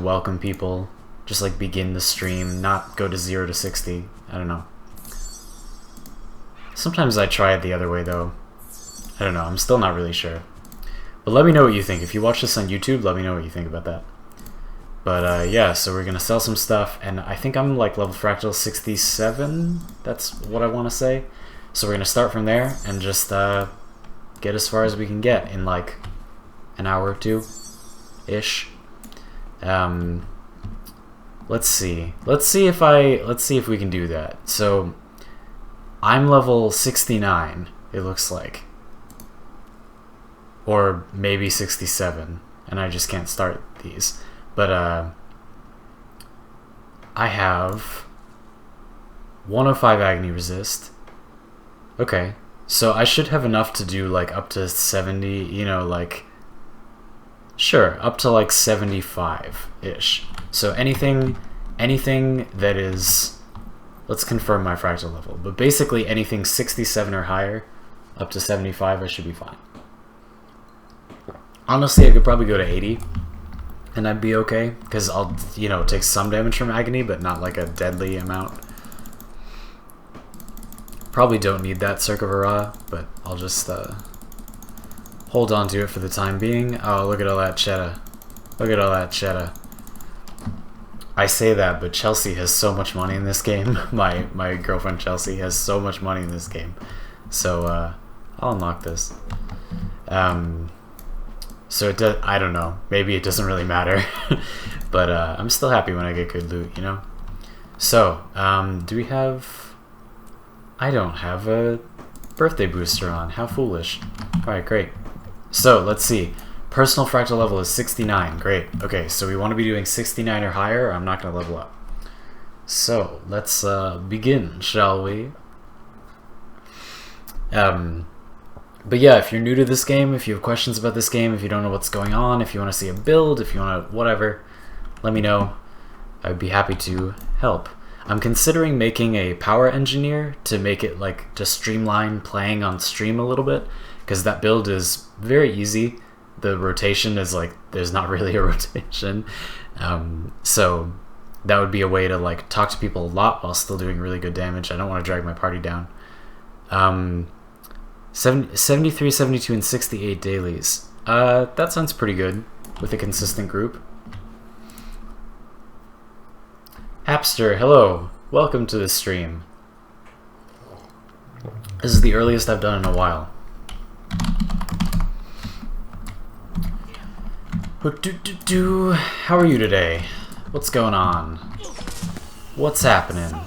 welcome people, just like begin the stream, not go to 0 to 60. I don't know. Sometimes I try it the other way though. I don't know, I'm still not really sure. But let me know what you think. If you watch this on YouTube, let me know what you think about that. But yeah, so we're gonna sell some stuff, and I think I'm like level Fractal 67. That's what I want to say. So we're gonna start from there and just get as far as we can get in like an hour or two ish. Let's see if we can do that. So I'm level 69, it looks like, or maybe 67, and I just can't start these. But I have 105 agony resist. Okay, so I should have enough to do like up to 70, you know, like, sure, up to like 75-ish. So anything that is, let's confirm my fractal level, but basically anything 67 or higher up to 75, I should be fine. Honestly, I could probably go to 80 and I'd be okay, because I'll, you know, take some damage from agony, but not like a deadly amount. Probably don't need that Circa Vara, but I'll just hold on to it for the time being. Oh, look at all that cheddar. Look at all that cheddar. I say that, but Chelsea has so much money in this game. My girlfriend Chelsea has so much money in this game. So I'll unlock this. So it does, I don't know. Maybe it doesn't really matter. But I'm still happy when I get good loot, you know? So, do we have... I don't have a birthday booster on. How foolish. Alright, great. So, let's see. Personal fractal level is 69. Great. Okay, so we want to be doing 69 or higher, or I'm not going to level up. So, let's begin, shall we? But yeah, if you're new to this game, if you have questions about this game, if you don't know what's going on, if you want to see a build, if you want to whatever, let me know. I'd be happy to help. I'm considering making a power engineer to make it like to streamline playing on stream a little bit, because that build is very easy. The rotation is like, there's not really a rotation. So that would be a way to like talk to people a lot while still doing really good damage. I don't want to drag my party down. 73, 72, and 68 dailies. That sounds pretty good with a consistent group. Appster, hello. Welcome to this stream. This is the earliest I've done in a while. How are you today? What's going on? What's happening?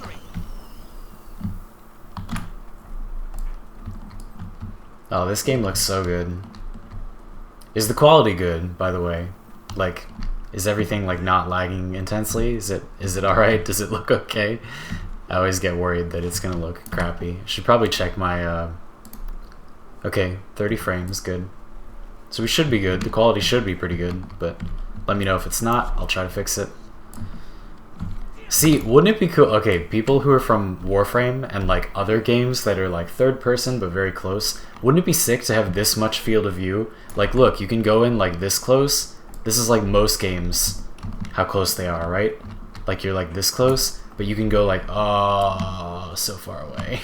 Oh, this game looks so good. Is the quality good, by the way? Like, is everything like not lagging intensely? Is it alright? Does it look okay? I always get worried that it's gonna look crappy. Should probably check my okay, 30 frames, good. So we should be good. The quality should be pretty good, but let me know if it's not. I'll try to fix it. See, wouldn't it be cool? Okay, people who are from Warframe and like other games that are like third person but very close, wouldn't it be sick to have this much field of view? Like, look, you can go in like this close. This is like most games, how close they are, right? Like you're like this close, but you can go like, oh, so far away.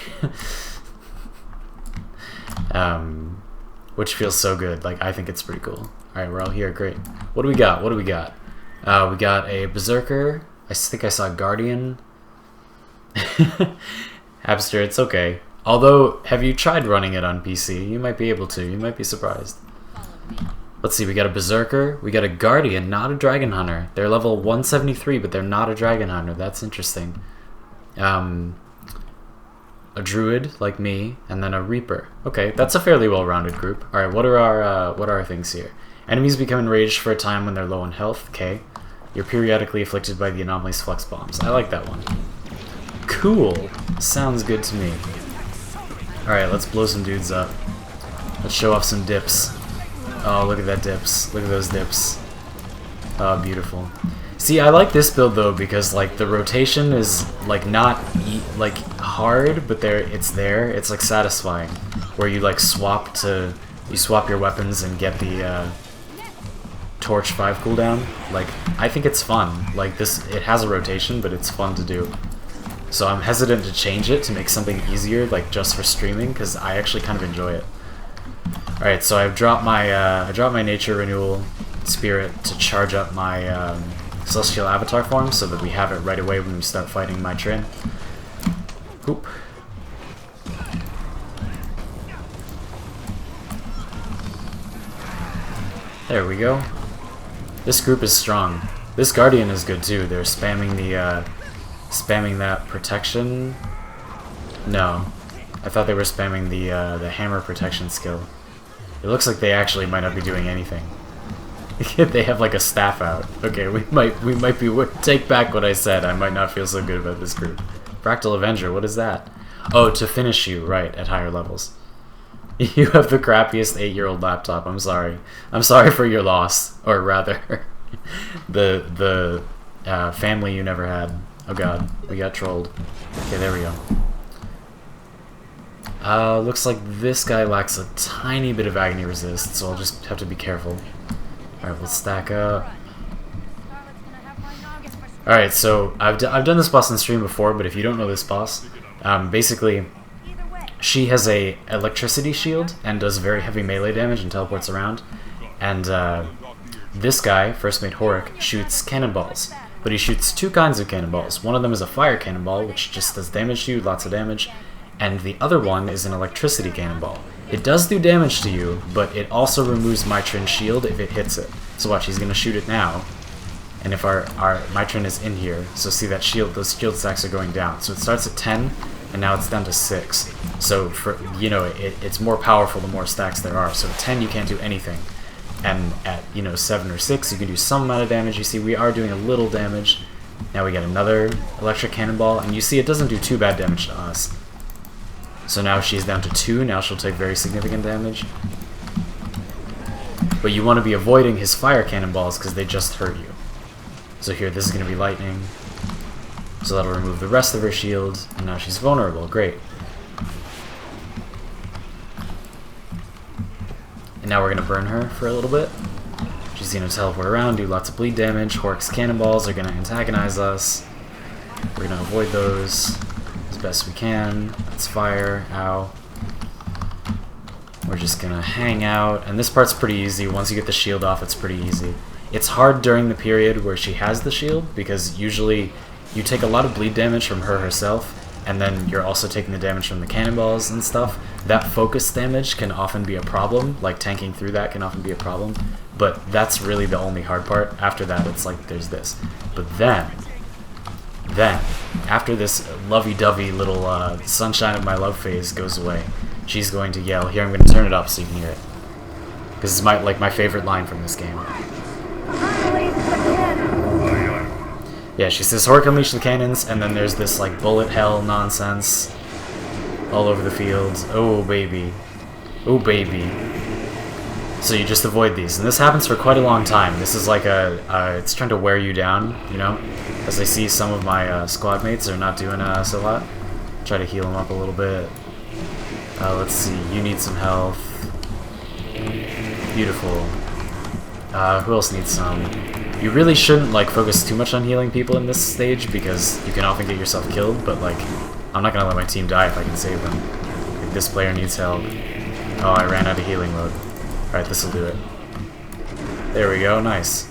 Which feels so good. Like, I think it's pretty cool. Alright, we're all here, great. What do we got? What do we got? We got a Berserker. I think I saw Guardian. Abster, it's okay. Although, have you tried running it on PC? You might be able to. You might be surprised. Let's see, we got a Berserker. We got a Guardian, not a Dragon Hunter. They're level 173, but they're not a Dragon Hunter. That's interesting. A Druid, like me, and then a Reaper. Okay, that's a fairly well-rounded group. Alright, what are our things here? Enemies become enraged for a time when they're low on health. Okay. You're periodically afflicted by the anomaly's flux bombs. I like that one. Cool. Sounds good to me. Alright, let's blow some dudes up. Let's show off some dips. Oh, look at that dips. Look at those dips. Oh, beautiful. See, I like this build though because like the rotation is like not like hard, but it's there. It's like satisfying, where you like swap your weapons and get the Torch 5 cooldown. Like, I think it's fun. Like, it has a rotation, but it's fun to do. So I'm hesitant to change it to make something easier, like just for streaming, because I actually kind of enjoy it. Alright, so I've dropped my Nature Renewal Spirit to charge up my Celestial Avatar form so that we have it right away when we start fighting my Trin. Hoop. There we go. This group is strong. This Guardian is good too. They're spamming spamming that protection. No, I thought they were spamming the hammer protection skill. It looks like they actually might not be doing anything. They have like a staff out. Okay, we might be take back what I said. I might not feel so good about this group. Fractal Avenger, what is that? Oh, to finish you, right, at higher levels. You have the crappiest 8-year-old laptop. I'm sorry. I'm sorry for your loss, or rather, the family you never had. Oh god, we got trolled. Okay, there we go. Looks like this guy lacks a tiny bit of agony resist, so I'll just have to be careful. Alright, let's stack up. Alright, so I've done this boss on stream before, but if you don't know this boss, basically, she has a electricity shield and does very heavy melee damage and teleports around. And this guy, First Mate Horik, shoots cannonballs. But he shoots two kinds of cannonballs. One of them is a fire cannonball, which just does damage to you, lots of damage. And the other one is an electricity cannonball. It does do damage to you, but it also removes Mitrin's shield if it hits it. So watch, he's going to shoot it now. And if our Mitrin is in here, so see that shield, those shield stacks are going down. So it starts at 10, and now it's down to 6. So, for it's more powerful the more stacks there are. So at 10 you can't do anything. And at 7 or 6 you can do some amount of damage. You see we are doing a little damage. Now we get another electric cannonball, and you see it doesn't do too bad damage to us. So now she's down to 2, now she'll take very significant damage. But you want to be avoiding his fire cannonballs because they just hurt you. So here, this is going to be lightning. So that'll remove the rest of her shield, and now she's vulnerable. Great. And now we're going to burn her for a little bit. She's going to teleport around, do lots of bleed damage. Horik's cannonballs are going to antagonize us. We're going to avoid those as best we can. That's fire. Ow. We're just going to hang out. And this part's pretty easy. Once you get the shield off, it's pretty easy. It's hard during the period where she has the shield, because usually you take a lot of bleed damage from her herself, and then you're also taking the damage from the cannonballs and stuff. That focus damage can often be a problem, like tanking through that can often be a problem, but that's really the only hard part. After that, it's like there's this. But then, after this lovey-dovey little sunshine of my love phase goes away, she's going to yell. Here, I'm going to turn it up so you can hear it, because it's my favorite line from this game. Yeah, she says, Horik, unleash the cannons, and then there's this, like, bullet hell nonsense all over the field. Oh, baby. Oh, baby. So you just avoid these. And this happens for quite a long time. This is like it's trying to wear you down, As I see some of my squad mates are not doing so hot. Try to heal them up a little bit. Let's see, you need some health. Beautiful. Who else needs some? You really shouldn't focus too much on healing people in this stage, because you can often get yourself killed, but I'm not gonna let my team die if I can save them. If this player needs help. Oh, I ran out of healing mode. Alright, this'll do it. There we go, nice.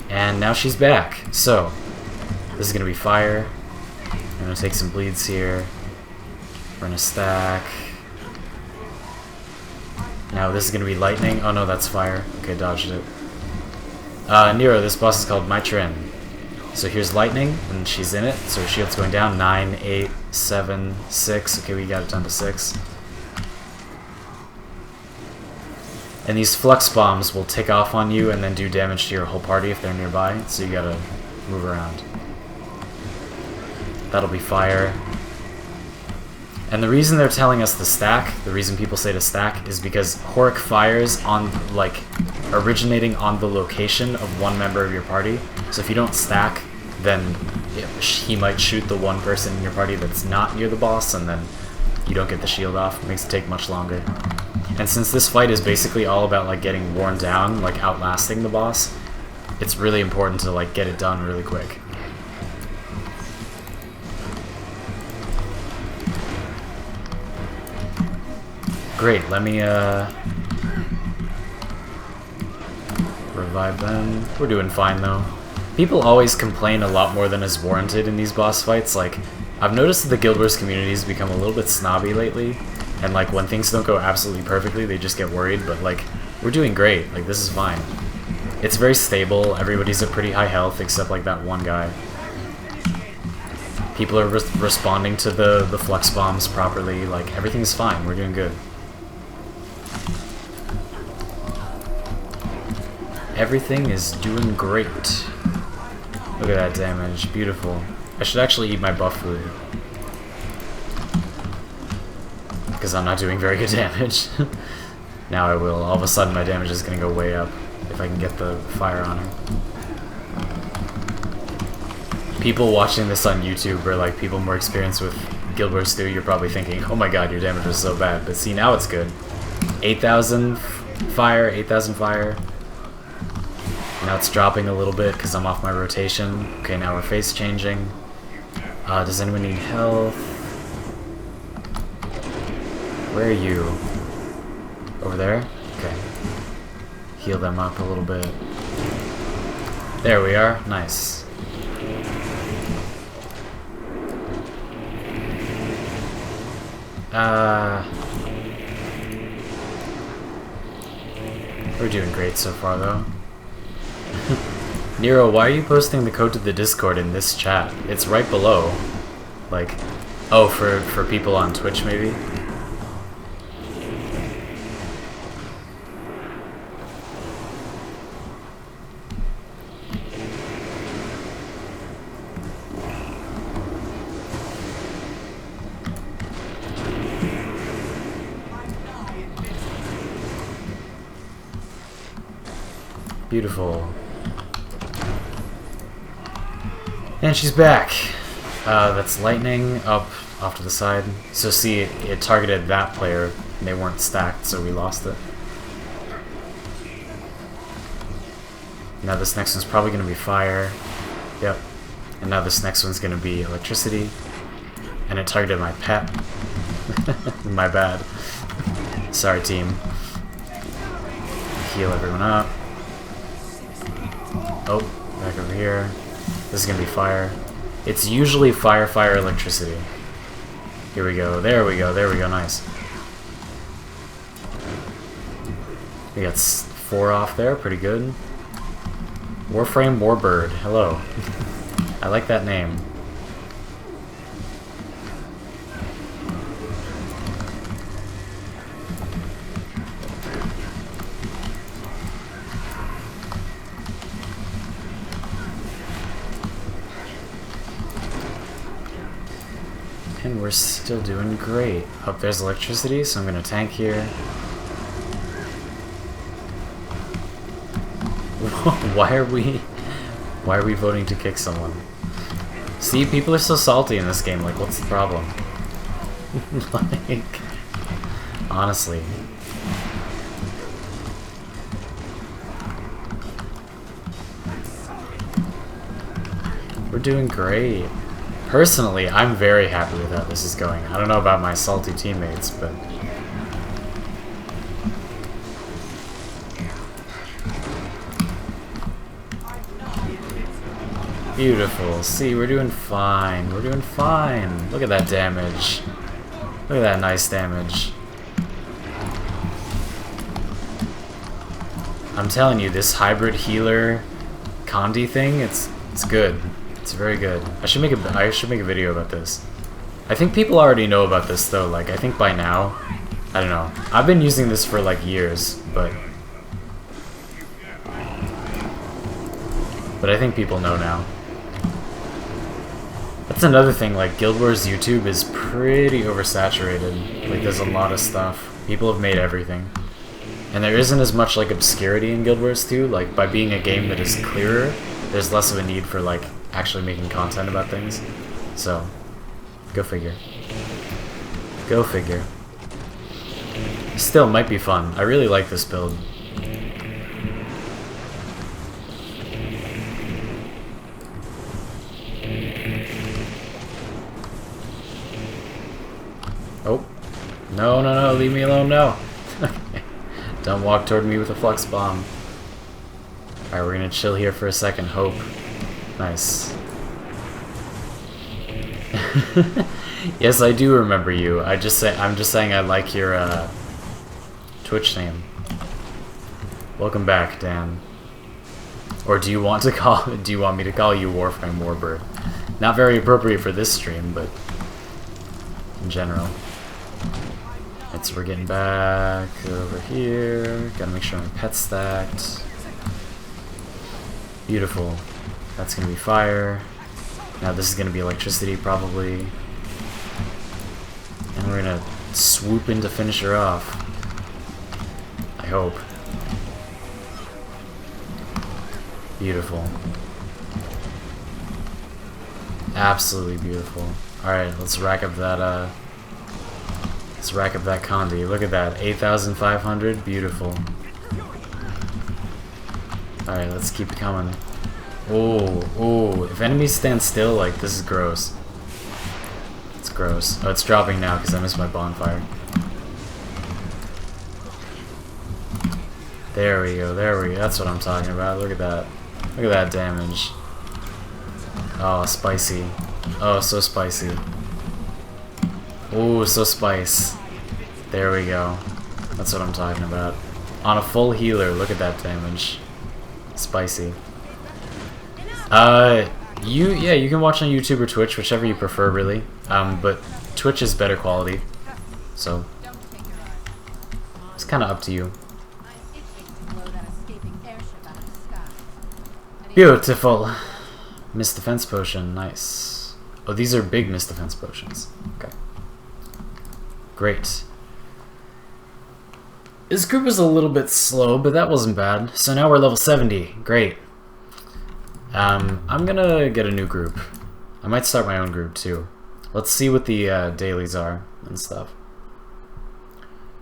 And now she's back. So, this is gonna be fire. I'm gonna take some bleeds here. We're gonna stack. Now this is going to be lightning. Oh no, that's fire. Okay, dodged it. Nero, this boss is called Mitrin. So here's lightning, and she's in it. So her shield's going down. 9, 8, 7, 6. Okay, we got it down to 6. And these flux bombs will tick off on you and then do damage to your whole party if they're nearby. So you gotta move around. That'll be fire. And the reason they're telling us to stack, the reason people say to stack, is because Horik fires on, originating on the location of one member of your party. So if you don't stack, then he might shoot the one person in your party that's not near the boss, and then you don't get the shield off. It makes it take much longer. And since this fight is basically all about like getting worn down, like outlasting the boss, it's really important to like get it done really quick. Great, let me revive them. We're doing fine though. People always complain a lot more than is warranted in these boss fights. Like, I've noticed that the Guild Wars community has become a little bit snobby lately, and like when things don't go absolutely perfectly, they just get worried, but like, we're doing great. Like, this is fine. It's very stable, everybody's at pretty high health except like that one guy. People are responding to the flux bombs properly, like everything's fine, we're doing good. Everything is doing great. Look at that damage, beautiful. I should actually eat my buff food, because I'm not doing very good damage. Now I will. All of a sudden my damage is going to go way up if I can get the fire on her. People watching this on YouTube, or like people more experienced with Guild Wars 2, you're probably thinking, oh my god, your damage was so bad. But see, now it's good. 8,000 fire, 8,000 fire. Now it's dropping a little bit because I'm off my rotation. Okay, now we're face changing. Does anyone need health? Where are you? Over there? Okay. Heal them up a little bit. There we are. Nice. We're doing great so far, though. Nero, why are you posting the code to the Discord in this chat? It's right below. Like, oh, for people on Twitch, maybe? Beautiful. And she's back. That's lightning up off to the side. So see, it targeted that player, and they weren't stacked, so we lost it. Now this next one's probably going to be fire. Yep. And now this next one's going to be electricity. And it targeted my pet. My bad. Sorry, team. Heal everyone up. Oh, back over here. This is gonna be fire. It's usually fire, fire, electricity. Here we go. There we go. There we go. Nice. We got 4 off there. Pretty good. Warframe Warbird. Hello. I like that name. And we're still doing great. Oh, there's electricity, so I'm gonna tank here. Why are we voting to kick someone? See, people are so salty in this game, like, what's the problem? Like, honestly. We're doing great. Personally, I'm very happy with how this is going. I don't know about my salty teammates, but... Beautiful. See, we're doing fine. We're doing fine. Look at that damage. Look at that nice damage. I'm telling you, this hybrid healer Condi thing, it's good. It's very good. I should make a video about this. I think people already know about this though. Like, I think by now, I don't know. I've been using this for like years, but I think people know now. That's another thing. Like, Guild Wars YouTube is pretty oversaturated. Like, there's a lot of stuff. People have made everything, and there isn't as much like obscurity in Guild Wars 2. Like, by being a game that is clearer, there's less of a need for like actually making content about things. So, go figure. Go figure. Still, might be fun. I really like this build. Oh. No, no, no, leave me alone, no. Don't walk toward me with a flux bomb. Alright, we're gonna chill here for a second. Hope. Nice. Yes, I do remember you. I'm just saying I like your Twitch name. Welcome back, Dan. Or do you want me to call you Warframe Warbird? Not very appropriate for this stream, but in general. Right, so we're getting back over here. Gotta make sure my pet's stacked. Beautiful. That's gonna be fire. Now this is gonna be electricity, probably. And we're gonna swoop in to finish her off. I hope. Beautiful. Absolutely beautiful. Alright, let's rack up that, Condi. Look at that. 8,500. Beautiful. Alright, let's keep it coming. Oh, oh. If enemies stand still, like, this is gross. It's gross. Oh, it's dropping now because I missed my bonfire. There we go, there we go. That's what I'm talking about. Look at that. Look at that damage. Oh, spicy. Oh, so spicy. Oh, so spice. There we go. That's what I'm talking about. On a full healer, look at that damage. Spicy. You can watch on YouTube or Twitch, whichever you prefer, really. But Twitch is better quality, so it's kind of up to you. Beautiful. Mist defense potion, nice. Oh, these are big mist defense potions. Okay. Great. This group was a little bit slow, but that wasn't bad. So now we're level 70. Great. I'm gonna get a new group. I might start my own group too. Let's see what the dailies are and stuff.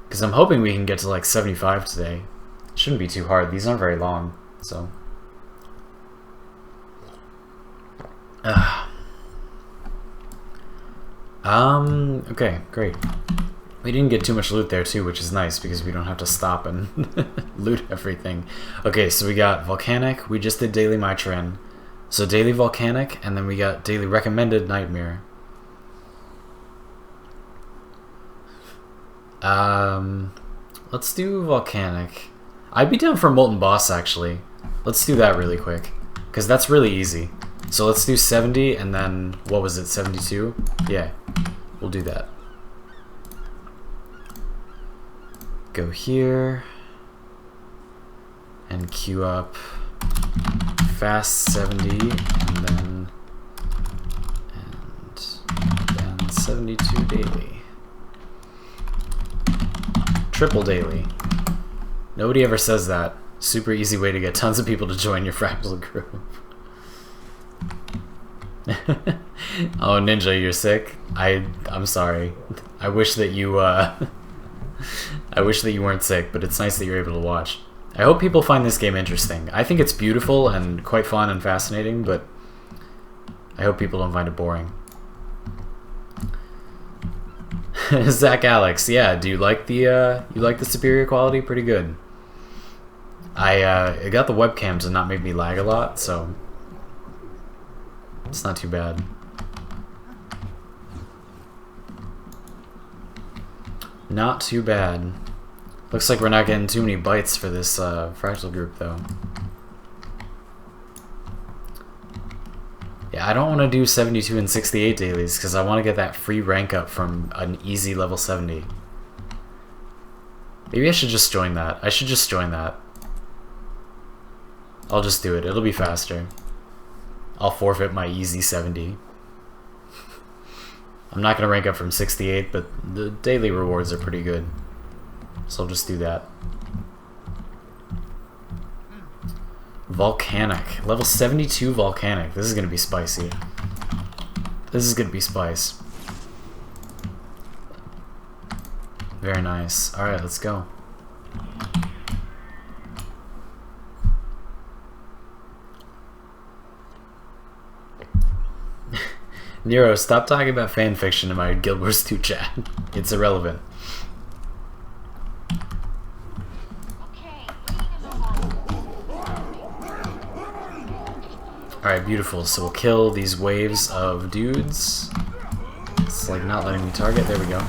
Because I'm hoping we can get to like 75 today. Shouldn't be too hard. These aren't very long, so. Okay, great. We didn't get too much loot there too, which is nice because we don't have to stop and loot everything. Okay, so we got Volcanic. We just did Daily Mitran. So Daily Volcanic, and then we got Daily Recommended Nightmare. Let's do Volcanic. I'd be down for Molten Boss, actually. Let's do that really quick, because that's really easy. So let's do 70, and then, what was it, 72? Yeah, we'll do that. Go here, and queue up fast 70, and then 72 daily. Triple daily. Nobody ever says that. Super easy way to get tons of people to join your Fractal group. Oh, Ninja, you're sick? I'm sorry. I wish that you I wish that you weren't sick, but it's nice that you're able to watch. I hope people find this game interesting. I think it's beautiful and quite fun and fascinating, but I hope people don't find it boring. Zach Alex, yeah, do you like the superior quality? Pretty good. I got the webcam to not make me lag a lot, so it's not too bad. Not too bad. Looks like we're not getting too many bites for this Fractal group, though. Yeah, I don't want to do 72 and 68 dailies, because I want to get that free rank up from an easy level 70. Maybe I should just join that. I should just join that. I'll just do it. It'll be faster. I'll forfeit my easy 70. I'm not going to rank up from 68, but the daily rewards are pretty good. So I'll just do that. Volcanic. Level 72 Volcanic. This is going to be spicy. This is going to be spice. Very nice. Alright, let's go. Nero, stop talking about fanfiction in my Guild Wars 2 chat. It's irrelevant. Alright, beautiful. So we'll kill these waves of dudes. It's like not letting me target. There we go.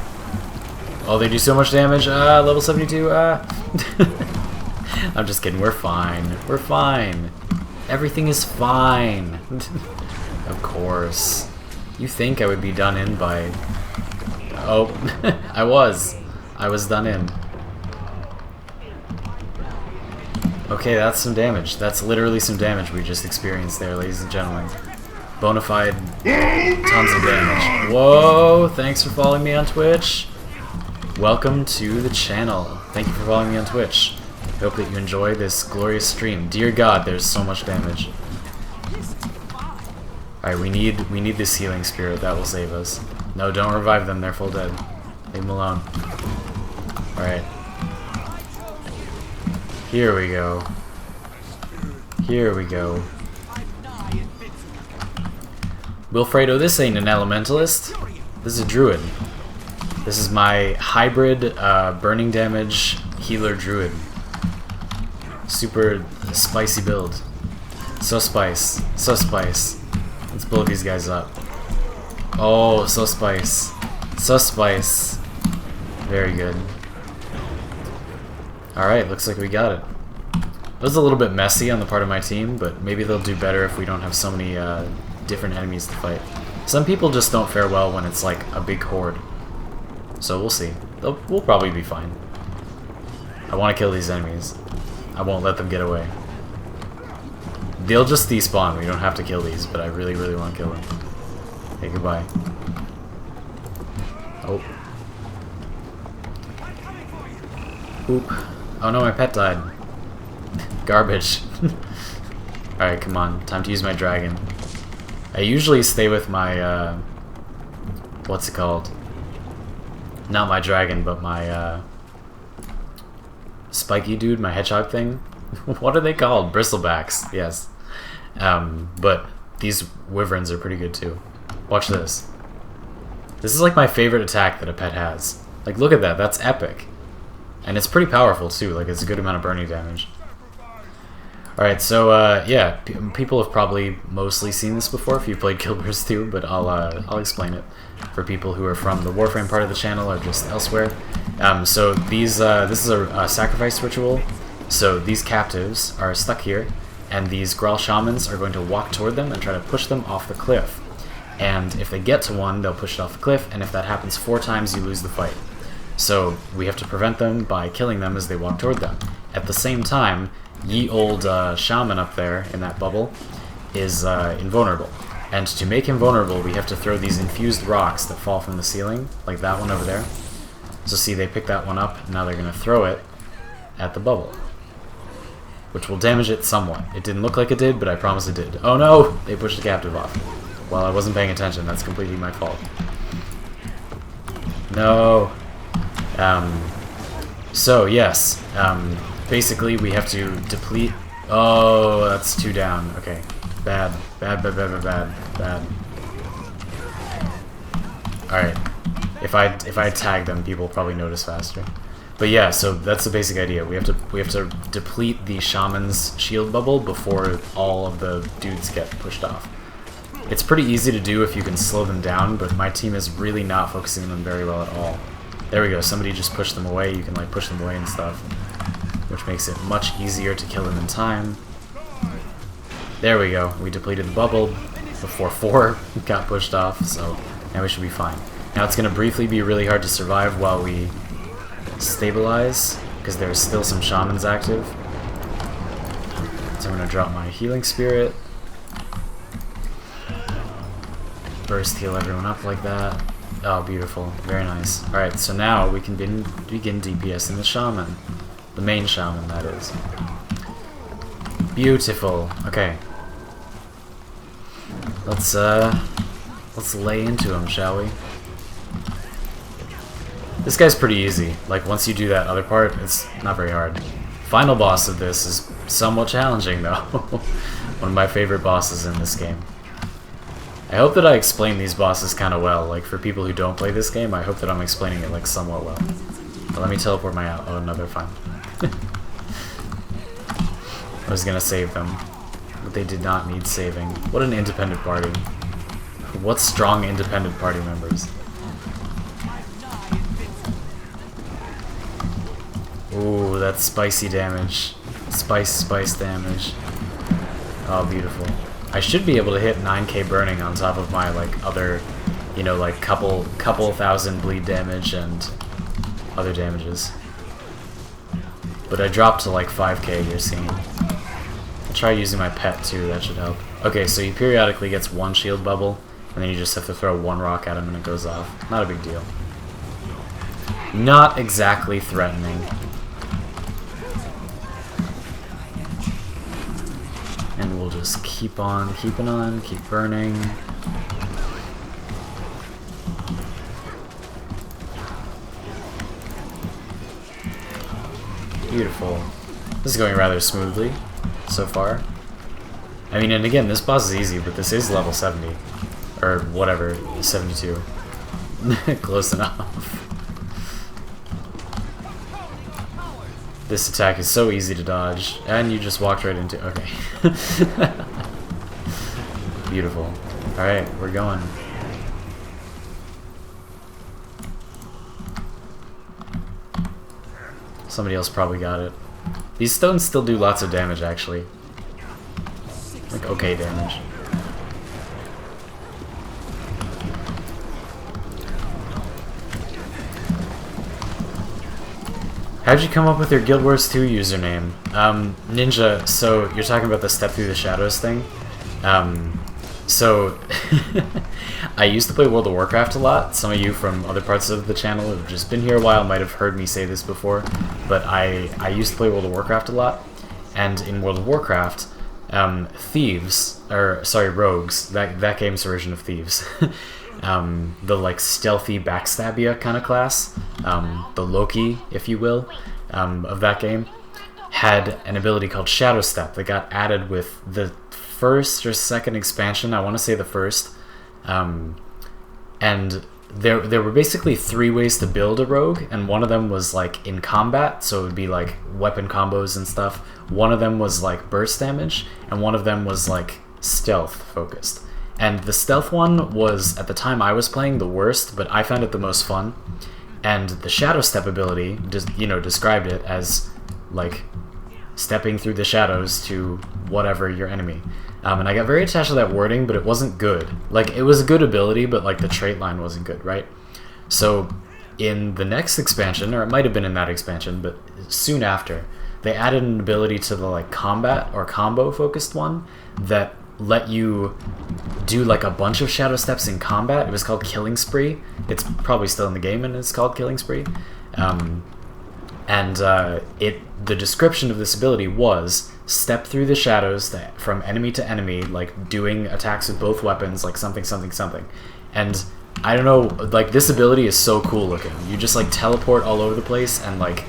Oh, they do so much damage. Level 72. I'm just kidding. We're fine. We're fine. Everything is fine. Of course. You think I would be done in by... Oh, I was. I was done in. Okay, that's some damage. That's literally some damage we just experienced there, ladies and gentlemen. Bonafide, tons of damage. Whoa, thanks for following me on Twitch. Welcome to the channel. Thank you for following me on Twitch. I hope that you enjoy this glorious stream. Dear God, there's so much damage. Alright, we need this healing spirit. That will save us. No, don't revive them. They're full dead. Leave them alone. Alright. Here we go. Here we go. Wilfredo, this ain't an elementalist. This is a druid. This is my hybrid burning damage healer druid. Super spicy build. So spice. So spice. Let's blow these guys up. Oh, so spice. So spice. Very good. Alright, looks like we got it. It was a little bit messy on the part of my team, but maybe they'll do better if we don't have so many different enemies to fight. Some people just don't fare well when it's like a big horde. So we'll see. We'll probably be fine. I want to kill these enemies. I won't let them get away. They'll just despawn. We don't have to kill these, but I really, really want to kill them. Hey, goodbye. Oh. Oop. Oh no, my pet died. Garbage. Alright, come on. Time to use my dragon. I usually stay with my, what's it called? Not my dragon, but my, spiky dude, my hedgehog thing. What are they called? Bristlebacks, yes. But these wyverns are pretty good too. Watch this. This is like my favorite attack that a pet has. Like, look at that. That's epic. And it's pretty powerful too. Like, it's a good amount of burning damage. Alright, so, yeah. People have probably mostly seen this before if you've played Guild Wars 2, but I'll explain it for people who are from the Warframe part of the channel or just elsewhere. So these, this is a sacrifice ritual. So these captives are stuck here, and these Grawl Shamans are going to walk toward them and try to push them off the cliff. And if they get to one, they'll push it off the cliff, and if that happens 4 times, you lose the fight. So we have to prevent them by killing them as they walk toward them. At the same time, ye old shaman up there in that bubble is invulnerable. And to make him vulnerable, we have to throw these infused rocks that fall from the ceiling, like that one over there. So see, they pick that one up, and now they're going to throw it at the bubble, which will damage it somewhat. It didn't look like it did, but I promise it did. Oh no! They pushed the captive off. Well, I wasn't paying attention. That's completely my fault. No. So, yes. Basically, we have to deplete... Oh, that's 2 down. Okay. Bad. Bad, bad, bad, bad, bad, bad. Alright. If I tag them, people will probably notice faster. But yeah, so that's the basic idea. We have to deplete the shaman's shield bubble before all of the dudes get pushed off. It's pretty easy to do if you can slow them down, but my team is really not focusing on them very well at all. There we go. Somebody just pushed them away. You can like push them away and stuff, which makes it much easier to kill them in time. There we go. We depleted the bubble before 4 got pushed off, so now we should be fine. Now it's going to briefly be really hard to survive while we stabilize, because there's still some shamans active. So I'm going to drop my healing spirit. Burst heal everyone up like that. Oh, beautiful. Very nice. Alright, so now we can begin DPSing the shaman. The main shaman, that is. Beautiful. Okay. Let's lay into him, shall we? This guy's pretty easy. Like, once you do that other part, it's not very hard. Final boss of this is somewhat challenging, though. One of my favorite bosses in this game. I hope that I explain these bosses kind of well. Like, for people who don't play this game, I hope that I'm explaining it, like, somewhat well. But let me teleport my out. Oh, no, they're fine. I was gonna save them, but they did not need saving. What an independent party. What strong independent party members. Ooh, that's spicy damage. Spice damage. Oh, beautiful. I should be able to hit 9k burning on top of my, like, other, you know, like, couple thousand bleed damage and other damages. But I dropped to, like, 5k, you're seeing. I'll try using my pet, too, that should help. Okay, so he periodically gets one shield bubble, and then you just have to throw one rock at him and it goes off. Not a big deal. Not exactly threatening. And we'll just keep on keeping on, keep burning. Beautiful. This is going rather smoothly so far. I mean, and again, this boss is easy, but this is level 70. Or whatever, 72. Close enough. This attack is so easy to dodge, and you just walked right into... Okay. Beautiful. Alright, we're going. Somebody else probably got it. These stones still do lots of damage, actually. Like, okay damage. How'd you come up with your Guild Wars 2 username? Ninja, so you're talking about the Step Through the Shadows thing? So, I used to play World of Warcraft a lot. Some of you from other parts of the channel who have just been here a while might have heard me say this before, but I used to play World of Warcraft a lot, and in World of Warcraft, thieves, or sorry, rogues, that game's version of thieves, the like stealthy backstabia kind of class, the Loki, if you will, of that game, had an ability called Shadow Step that got added with the first or second expansion. I want to say the first, and there were basically 3 ways to build a rogue, and one of them was like in combat, so it would be like weapon combos and stuff. One of them was like burst damage, and one of them was like stealth focused. And the stealth one was, at the time I was playing, the worst, but I found it the most fun. And the Shadow Step ability, described it as like stepping through the shadows to whatever your enemy. And I got very attached to that wording, but it wasn't good. Like, it was a good ability, but like the trait line wasn't good, right? So in the next expansion, or it might have been in that expansion, but soon after, they added an ability to the like combat or combo focused one that let you do like a bunch of shadow steps in combat. It was called Killing Spree. It's probably still in the game, and it's called Killing Spree. The description of this ability was step through the shadows from enemy to enemy, like doing attacks with both weapons, like something. And I don't know, like this ability is so cool looking. You just like teleport all over the place and like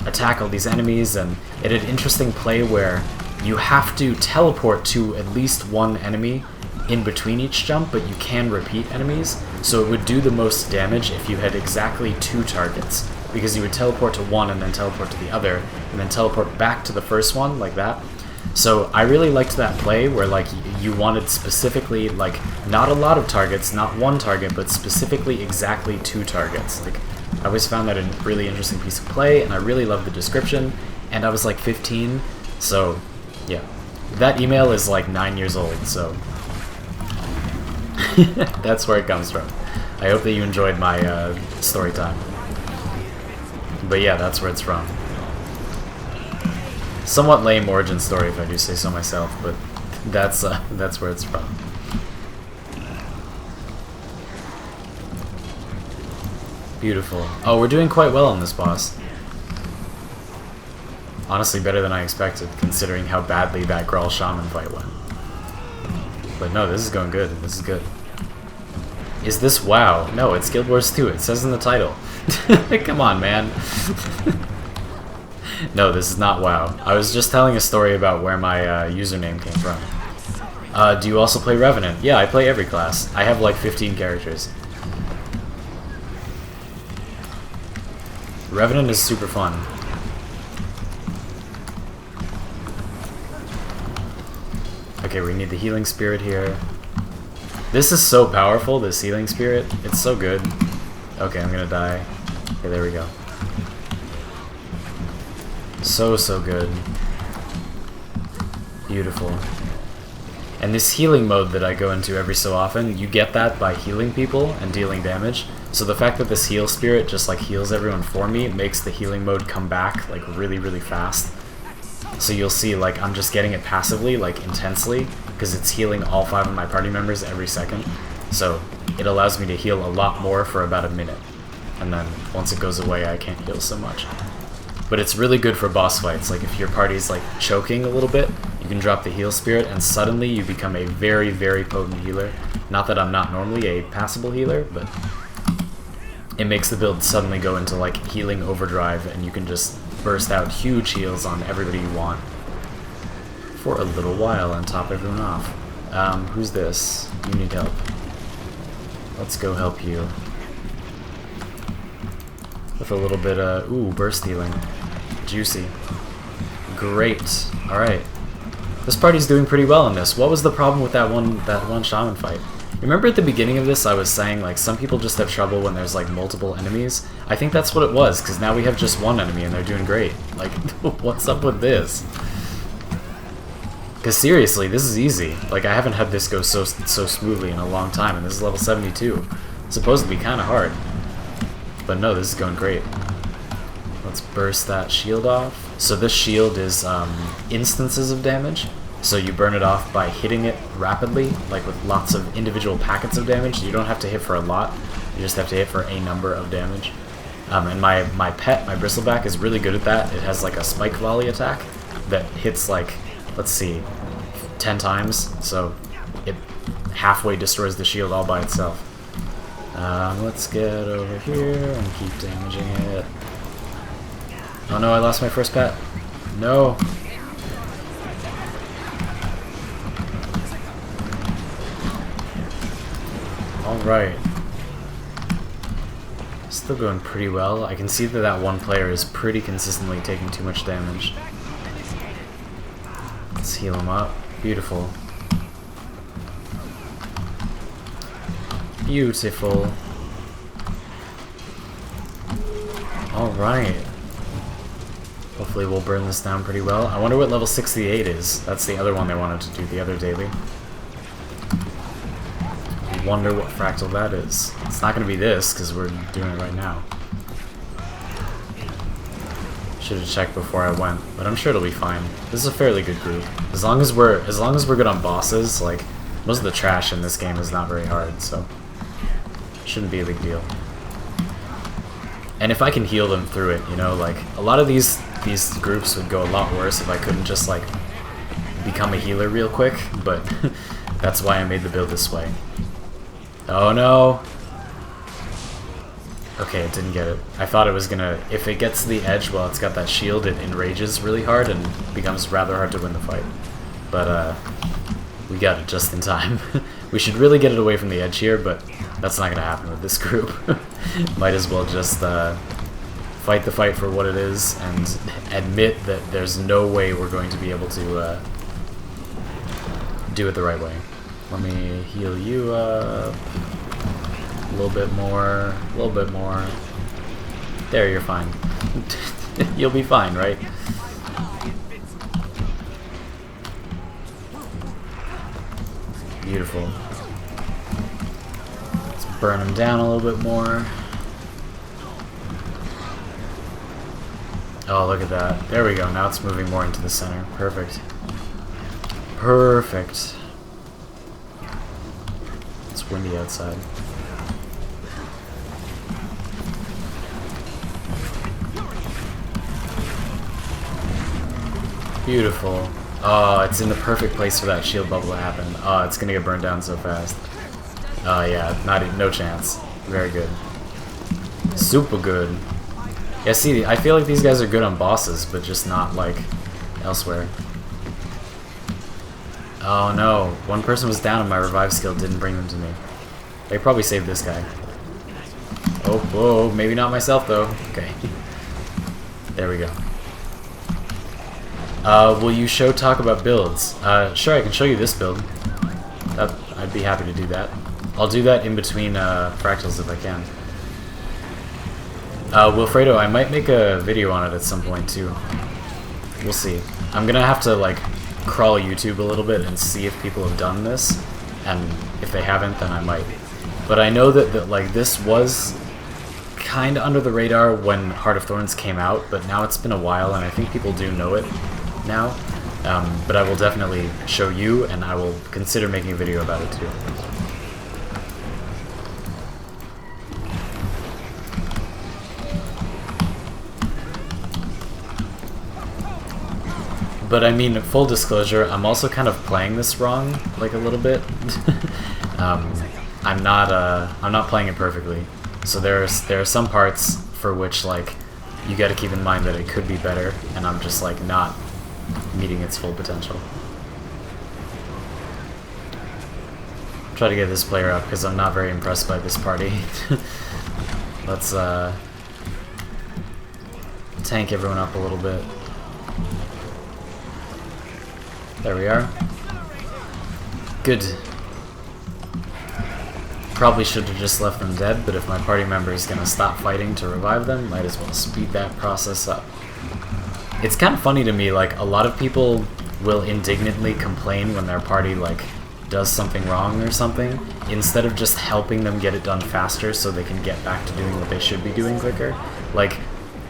attack all these enemies, and it had interesting play where you have to teleport to at least one enemy in between each jump, but you can repeat enemies, so it would do the most damage if you had exactly 2 targets, because you would teleport to one and then teleport to the other, and then teleport back to the first one, like that. So I really liked that play where like you wanted specifically like not a lot of targets, not one target, but specifically exactly 2 targets. Like, I always found that a really interesting piece of play, and I really loved the description, and I was like 15, so yeah. That email is like 9 years old, so that's where it comes from. I hope that you enjoyed my story time. But yeah, that's where it's from. Somewhat lame origin story, if I do say so myself, but that's where it's from. Beautiful. Oh, we're doing quite well on this boss. Honestly, better than I expected, considering how badly that Grawl Shaman fight went. But no, this is going good. This is good. Is this WoW? No, it's Guild Wars 2. It says in the title. Come on, man. No, this is not WoW. I was just telling a story about where my username came from. Do you also play Revenant? Yeah, I play every class. I have like 15 characters. Revenant is super fun. Okay, we need the healing spirit here. This is so powerful, this healing spirit. It's so good. Okay, I'm gonna die. Okay, there we go. So good. Beautiful. And this healing mode that I go into every so often, you get that by healing people and dealing damage. So the fact that this heal spirit just like heals everyone for me makes the healing mode come back like really fast. So you'll see like I'm just getting it passively, like intensely, because it's healing all 5 of my party members every second. So it allows me to heal a lot more for about a minute. And then once it goes away, I can't heal so much. But it's really good for boss fights. Like if your party's like choking a little bit, you can drop the heal spirit and suddenly you become a very potent healer. Not that I'm not normally a passable healer, but it makes the build suddenly go into like healing overdrive and you can just burst out huge heals on everybody you want for a little while and top everyone off. Who's this? You need help. Let's go help you. With a little bit ooh, burst healing. Juicy. Great. Alright. This party's doing pretty well in this. What was the problem with that one shaman fight? Remember at the beginning of this I was saying like some people just have trouble when there's like multiple enemies? I think that's what it was, because now we have just one enemy and they're doing great. Like, what's up with this? Because seriously, this is easy. Like, I haven't had this go so smoothly in a long time, and this is level 72. It's supposed to be kind of hard. But no, this is going great. Let's burst that shield off. So this shield is instances of damage. So you burn it off by hitting it rapidly, like with lots of individual packets of damage. You don't have to hit for a lot, you just have to hit for a number of damage. And my pet, my bristleback, is really good at that. It has like a spike volley attack that hits like, let's see, 10 times. So it halfway destroys the shield all by itself. Let's get over here and keep damaging it. Oh no, I lost my first pet. No. Alright. Still going pretty well. I can see that that one player is pretty consistently taking too much damage. Let's heal him up. Beautiful. Beautiful. Alright. Hopefully we'll burn this down pretty well. I wonder what level 68 is. That's the other one they wanted to do, the other daily. I wonder what fractal that is. It's not going to be this, because we're doing it right now. Should have checked before I went, but I'm sure it'll be fine. This is a fairly good group. As long as we're good on bosses, like, most of the trash in this game is not very hard, so shouldn't be a big deal. And if I can heal them through it, you know, like, a lot of these groups would go a lot worse if I couldn't just, like, become a healer real quick, but that's why I made the build this way. Oh no! Okay, it didn't get it. I thought it was gonna... If it gets to the edge while it's got that shield, it enrages really hard and becomes rather hard to win the fight. But, we got it just in time. We should really get it away from the edge here, but that's not gonna happen with this group. Might as well just, fight the fight for what it is and admit that there's no way we're going to be able to, do it the right way. Let me heal you up. A little bit more. A little bit more. There, you're fine. You'll be fine, right? Beautiful. Let's burn him down a little bit more. Oh, look at that. There we go. Now it's moving more into the center. Perfect. Perfect. It's windy outside. Beautiful. Oh, it's in the perfect place for that shield bubble to happen. Oh, it's gonna get burned down so fast. Yeah, no chance. Very good. Super good. Yeah, see, I feel like these guys are good on bosses, but just not, like, elsewhere. Oh no, one person was down and my revive skill didn't bring them to me. They probably saved this guy. Oh, whoa, maybe not myself though. Okay. There we go. Will you talk about builds? Sure, I can show you this build. I'd be happy to do that. I'll do that in between Fractals if I can. Wilfredo, I might make a video on it at some point too. We'll see. I'm gonna have to like crawl YouTube a little bit and see if people have done this, and if they haven't, then I might. But I know that like this was kind of under the radar when Heart of Thorns came out, but now it's been a while, and I think people do know it now. But I will definitely show you, and I will consider making a video about it too. But I mean, full disclosure, I'm also kind of playing this wrong, like a little bit. I'm not playing it perfectly. So there are some parts for which like you got to keep in mind that it could be better, and I'm just like not meeting its full potential. Try to get this player up because I'm not very impressed by this party. Let's tank everyone up a little bit. There we are. Good. Probably should have just left them dead, but if my party member is going to stop fighting to revive them, might as well speed that process up. It's kind of funny to me, like, a lot of people will indignantly complain when their party, like, does something wrong or something, instead of just helping them get it done faster so they can get back to doing what they should be doing quicker. Like,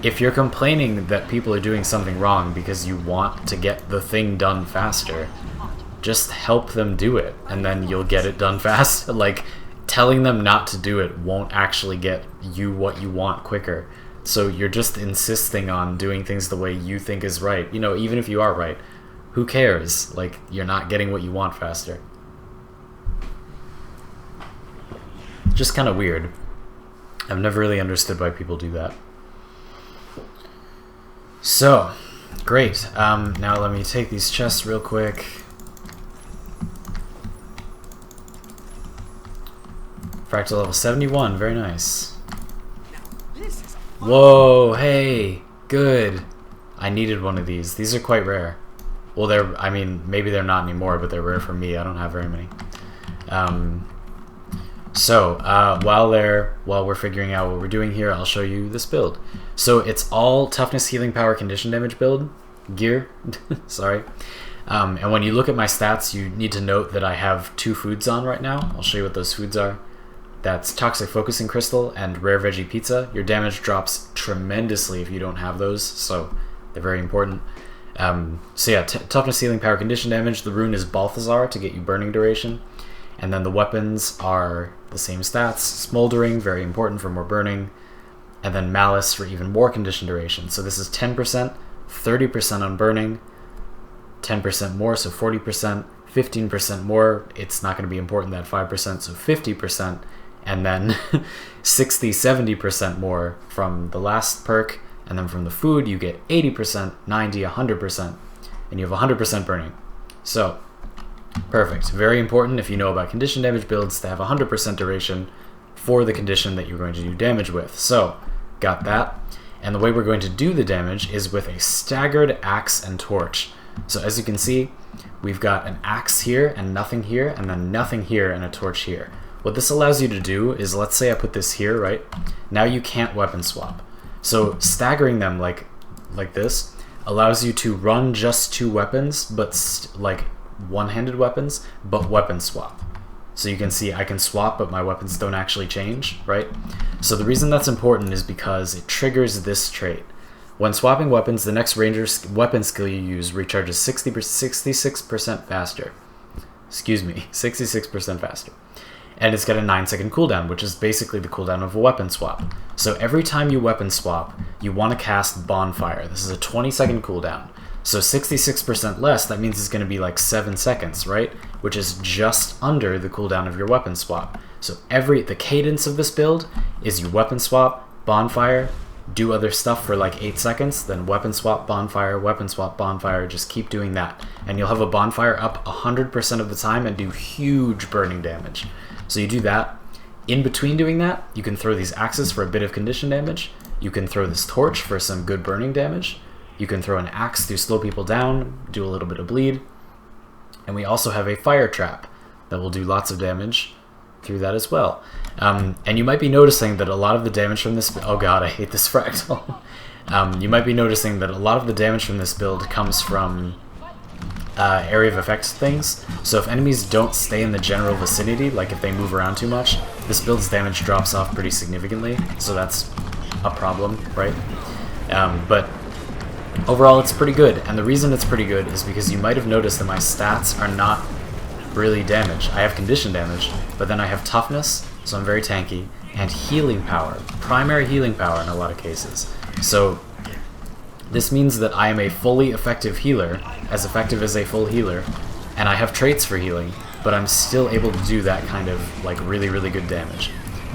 if you're complaining that people are doing something wrong because you want to get the thing done faster, just help them do it, and then you'll get it done fast. Like, telling them not to do it won't actually get you what you want quicker. So you're just insisting on doing things the way you think is right. You know, even if you are right, who cares? Like, you're not getting what you want faster. Just kind of weird. I've never really understood why people do that. So, great. Now let me take these chests real quick. Fractal level 71, very nice. Whoa, hey, good. I needed one of these. These are quite rare. Well, I mean, maybe they're not anymore, but they're rare for me. I don't have very many. While we're figuring out what we're doing here, I'll show you this build. So it's all toughness, healing, power, condition damage build gear. Sorry. And when you look at my stats, you need to note that I have 2 foods on right now. I'll show you what those foods are. That's Toxic Focusing Crystal and Rare Veggie Pizza. Your damage drops tremendously if you don't have those, so they're very important. So yeah, toughness, healing, power, condition damage. The rune is Balthazar to get you burning duration. And then the weapons are the same stats. Smoldering, very important for more burning. And then Malice for even more condition duration. So this is 10%, 30% on burning, 10% more, so 40%, 15% more. It's not going to be important, that 5%, so 50%. And then 60, 70% more from the last perk. And then from the food, you get 80%, 90, 100%. And you have 100% burning. So, perfect. Very important if you know about condition damage builds to have 100% duration for the condition that you're going to do damage with. So, got that. And the way we're going to do the damage is with a staggered axe and torch. So as you can see, we've got an axe here and nothing here, and then nothing here and a torch here. What this allows you to do is, let's say I put this here, right? Now you can't weapon swap. So staggering them like this allows you to run just 2 weapons, but like one-handed weapons, but weapon swap. So you can see I can swap, but my weapons don't actually change, right? So the reason that's important is because it triggers this trait. When swapping weapons, the next ranger's weapon skill you use recharges 66% faster. Excuse me, 66% faster. And it's got a 9-second cooldown, which is basically the cooldown of a weapon swap. So every time you weapon swap, you want to cast Bonfire. This is a 20-second cooldown. So 66% less, that means it's going to be like 7 seconds, right? Which is just under the cooldown of your weapon swap. So the cadence of this build is you weapon swap, bonfire, do other stuff for like 8 seconds, then weapon swap, bonfire, just keep doing that. And you'll have a bonfire up 100% of the time and do huge burning damage. So you do that. In between doing that, you can throw these axes for a bit of condition damage. You can throw this torch for some good burning damage. You can throw an axe to slow people down, do a little bit of bleed. And we also have a fire trap that will do lots of damage through that as well. And you might be noticing that a lot of the damage from this... Oh god, I hate this fractal. You might be noticing that a lot of the damage from this build comes from area of effect things. So if enemies don't stay in the general vicinity, like if they move around too much, this build's damage drops off pretty significantly. So that's a problem, right? But overall it's pretty good. And the reason it's pretty good is because you might have noticed that my stats are not really damage. I have condition damage, but then I have toughness, so I'm very tanky, and healing power, primary healing power in a lot of cases. So this means that I am a fully effective healer, as effective as a full healer, and I have traits for healing, but I'm still able to do that kind of like really, really good damage.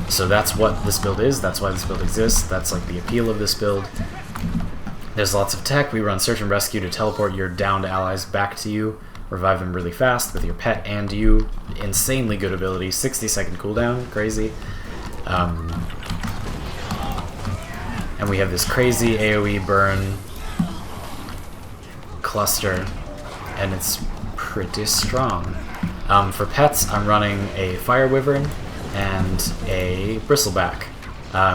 So that's what this build is, that's why this build exists, that's like the appeal of this build. There's lots of tech. We run search and rescue to teleport your downed allies back to you, revive them really fast with your pet and you. Insanely good ability, 60-second cooldown, crazy. And we have this crazy AoE burn cluster, and it's pretty strong. For pets, I'm running a fire wyvern and a bristleback.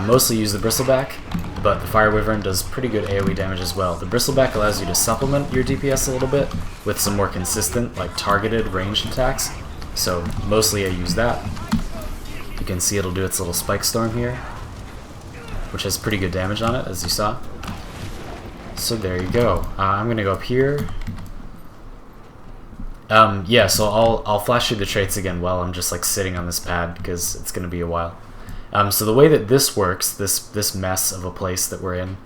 Mostly use the bristleback, but the fire wyvern does pretty good AoE damage as well. The bristleback allows you to supplement your DPS a little bit with some more consistent, like targeted ranged attacks. So mostly I use that. You can see it'll do its little spike storm here, which has pretty good damage on it, as you saw. So there you go. I'm gonna go up here. Yeah, so I'll flash you the traits again while I'm just like sitting on this pad, because it's gonna be a while. So the way that this works, this mess of a place that we're in,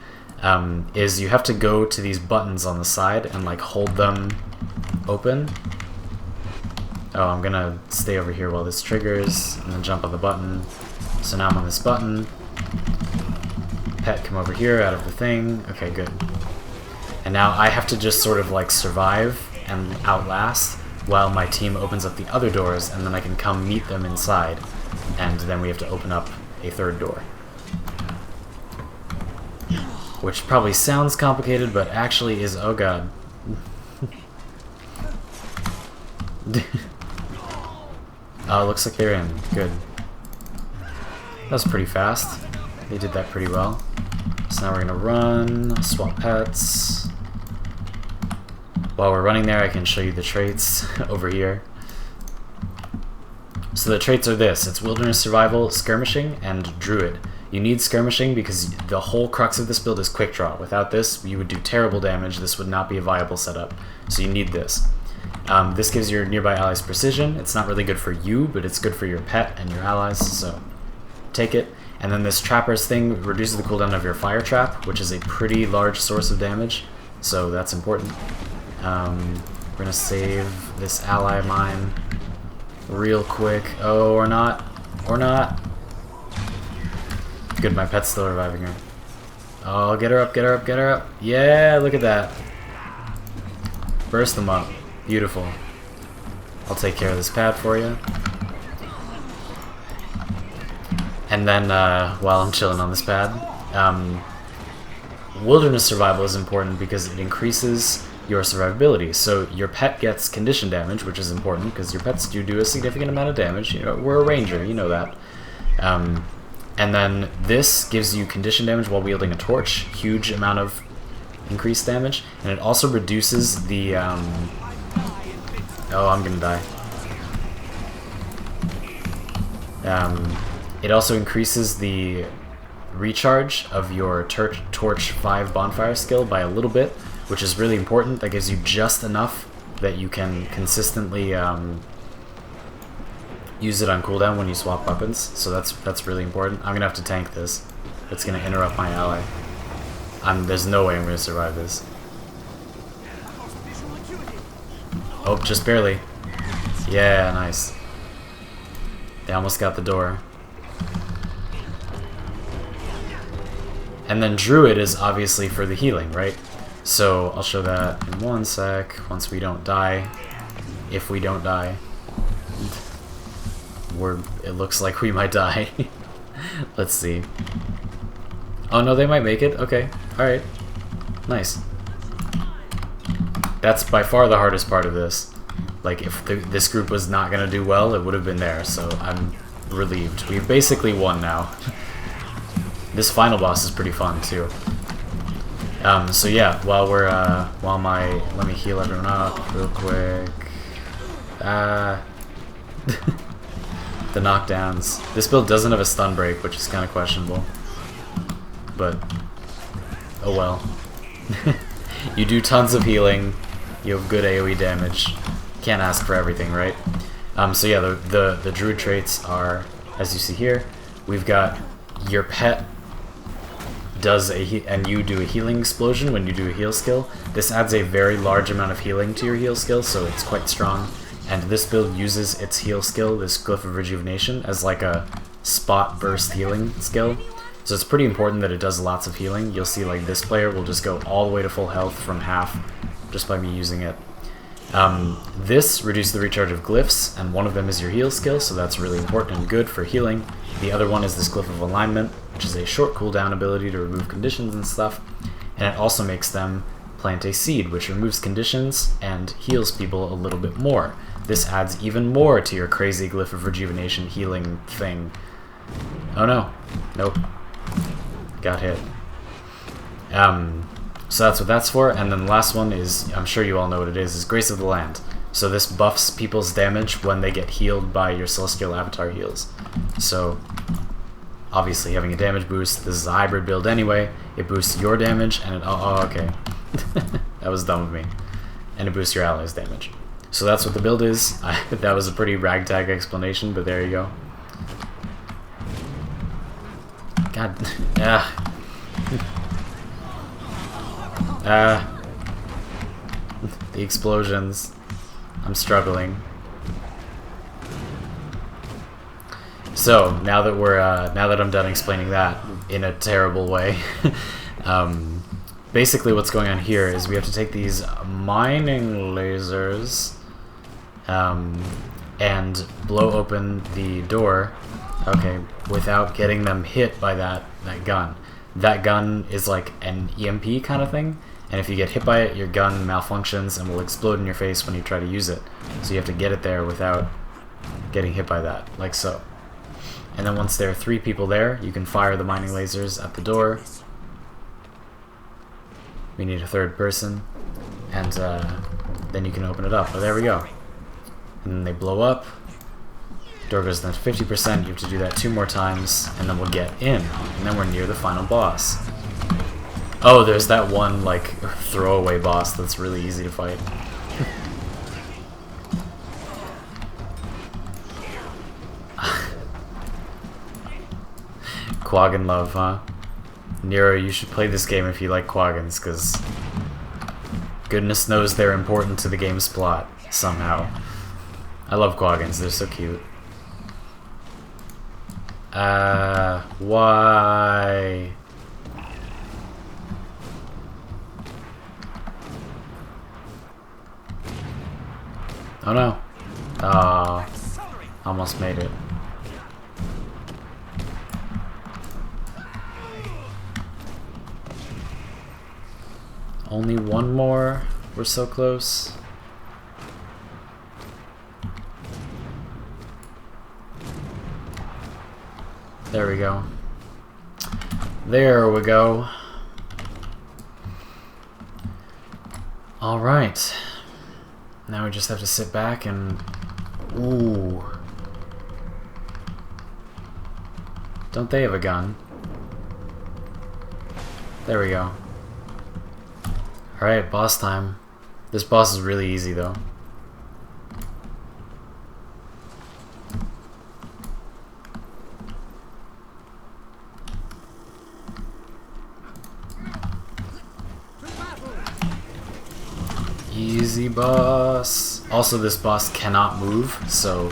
is you have to go to these buttons on the side and like hold them open. Oh, I'm gonna stay over here while this triggers, and then jump on the button. So now I'm on this button. Pet, come over here, out of the thing. Okay, good. And now I have to just sort of like survive and outlast while my team opens up the other doors, and then I can come meet them inside. And then we have to open up a third door. Which probably sounds complicated, but actually is... Oh god. Oh, looks like they're in. Good. That was pretty fast. They did that pretty well. So now we're gonna run, swap pets. While we're running there, I can show you the traits over here. So the traits are this: it's Wilderness Survival, Skirmishing, and Druid. You need Skirmishing because the whole crux of this build is Quick Draw. Without this, you would do terrible damage. This would not be a viable setup. So you need this. This gives your nearby allies precision. It's not really good for you, but it's good for your pet and your allies, so take it. And then this Trapper's thing reduces the cooldown of your Fire Trap, which is a pretty large source of damage, so that's important. We're gonna save this ally of mine real quick. Oh, or not. Or not. Good, my pet's still reviving her. Oh, get her up, get her up, get her up. Yeah, look at that. Burst them up. Beautiful. I'll take care of this pad for you. And then, while I'm chilling on this pad, Wilderness Survival is important because it increases your survivability. So your pet gets condition damage, which is important because your pets do a significant amount of damage. You know, we're a ranger, you know that. And then this gives you condition damage while wielding a torch, huge amount of increased damage, and it also reduces the oh, I'm gonna die. It also increases the recharge of your Torch 5 bonfire skill by a little bit, which is really important. That gives you just enough that you can consistently use it on cooldown when you swap weapons, so that's really important. I'm gonna have to tank this. It's gonna interrupt my ally. There's no way I'm gonna survive this. Oh, just barely. Yeah, nice. They almost got the door. And then Druid is obviously for the healing, right? So I'll show that in one sec, once we don't die. If we don't die. It looks like we might die. Let's see. Oh no, they might make it. Okay, alright. Nice. That's by far the hardest part of this. Like, if this group was not going to do well, it would have been there, so I'm relieved. We've basically won now. This final boss is pretty fun, too. So yeah, let me heal everyone up real quick. The knockdowns. This build doesn't have a stun break, which is kind of questionable. But, oh well. You do tons of healing, you have good AoE damage. Can't ask for everything, right? So yeah, the druid traits are, as you see here, we've got your pet does and you do a healing explosion when you do a heal skill. This adds a very large amount of healing to your heal skill, so it's quite strong. And this build uses its heal skill, this Glyph of Rejuvenation, as like a spot burst healing skill. So it's pretty important that it does lots of healing. You'll see like this player will just go all the way to full health from half just by me using it. This reduces the recharge of glyphs, and one of them is your heal skill, so that's really important and good for healing. The other one is this Glyph of Alignment, which is a short cooldown ability to remove conditions and stuff, and it also makes them plant a seed, which removes conditions and heals people a little bit more. This adds even more to your crazy Glyph of Rejuvenation healing thing. Oh no. Nope. Got hit. So that's what that's for, and then the last one is, I'm sure you all know what it is Grace of the Land. So this buffs people's damage when they get healed by your Celestial Avatar heals. So, obviously having a damage boost, this is a hybrid build anyway, it boosts your damage, and it, oh okay. That was dumb of me. And it boosts your allies' damage. So that's what the build is. That was a pretty ragtag explanation, but there you go. God, the explosions. I'm struggling. So now that I'm done explaining that in a terrible way, basically what's going on here is we have to take these mining lasers and blow open the door, okay, without getting them hit by that gun. That gun is like an EMP kind of thing, and if you get hit by it, your gun malfunctions and will explode in your face when you try to use it. So you have to get it there without getting hit by that, like so. And then once there are 3 people there, you can fire the mining lasers at the door. We need a 3rd person, and then you can open it up. Oh, there we go. And then they blow up. Door goes down to 50%, you have to do that 2 more times, and then we'll get in. And then we're near the final boss. Oh, there's that one, like, throwaway boss that's really easy to fight. Quaggan love, huh? Nero, you should play this game if you like Quaggans, because goodness knows they're important to the game's plot, somehow. I love Quaggans, they're so cute. Why? Oh no. Almost made it. Only one more. We're so close. There we go. There we go. Alright. Now we just have to sit back and... Ooh. Don't they have a gun? There we go. Alright, boss time. This boss is really easy though. Easy boss. Also, this boss cannot move, so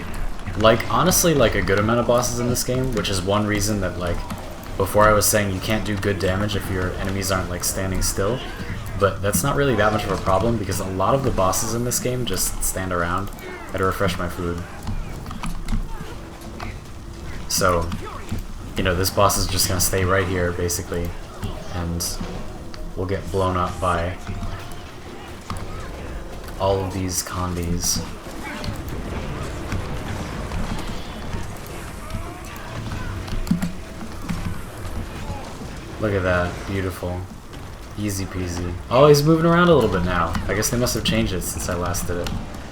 like, honestly, like, a good amount of bosses in this game, which is one reason that, like, before I was saying you can't do good damage if your enemies aren't, like, standing still, but that's not really that much of a problem, because a lot of the bosses in this game just stand around. I had to refresh my food. So, you know, this boss is just gonna stay right here, basically, and we'll get blown up by all of these condies. Look at that, beautiful. Easy peasy. Oh, he's moving around a little bit now. I guess they must have changed it since I last did it.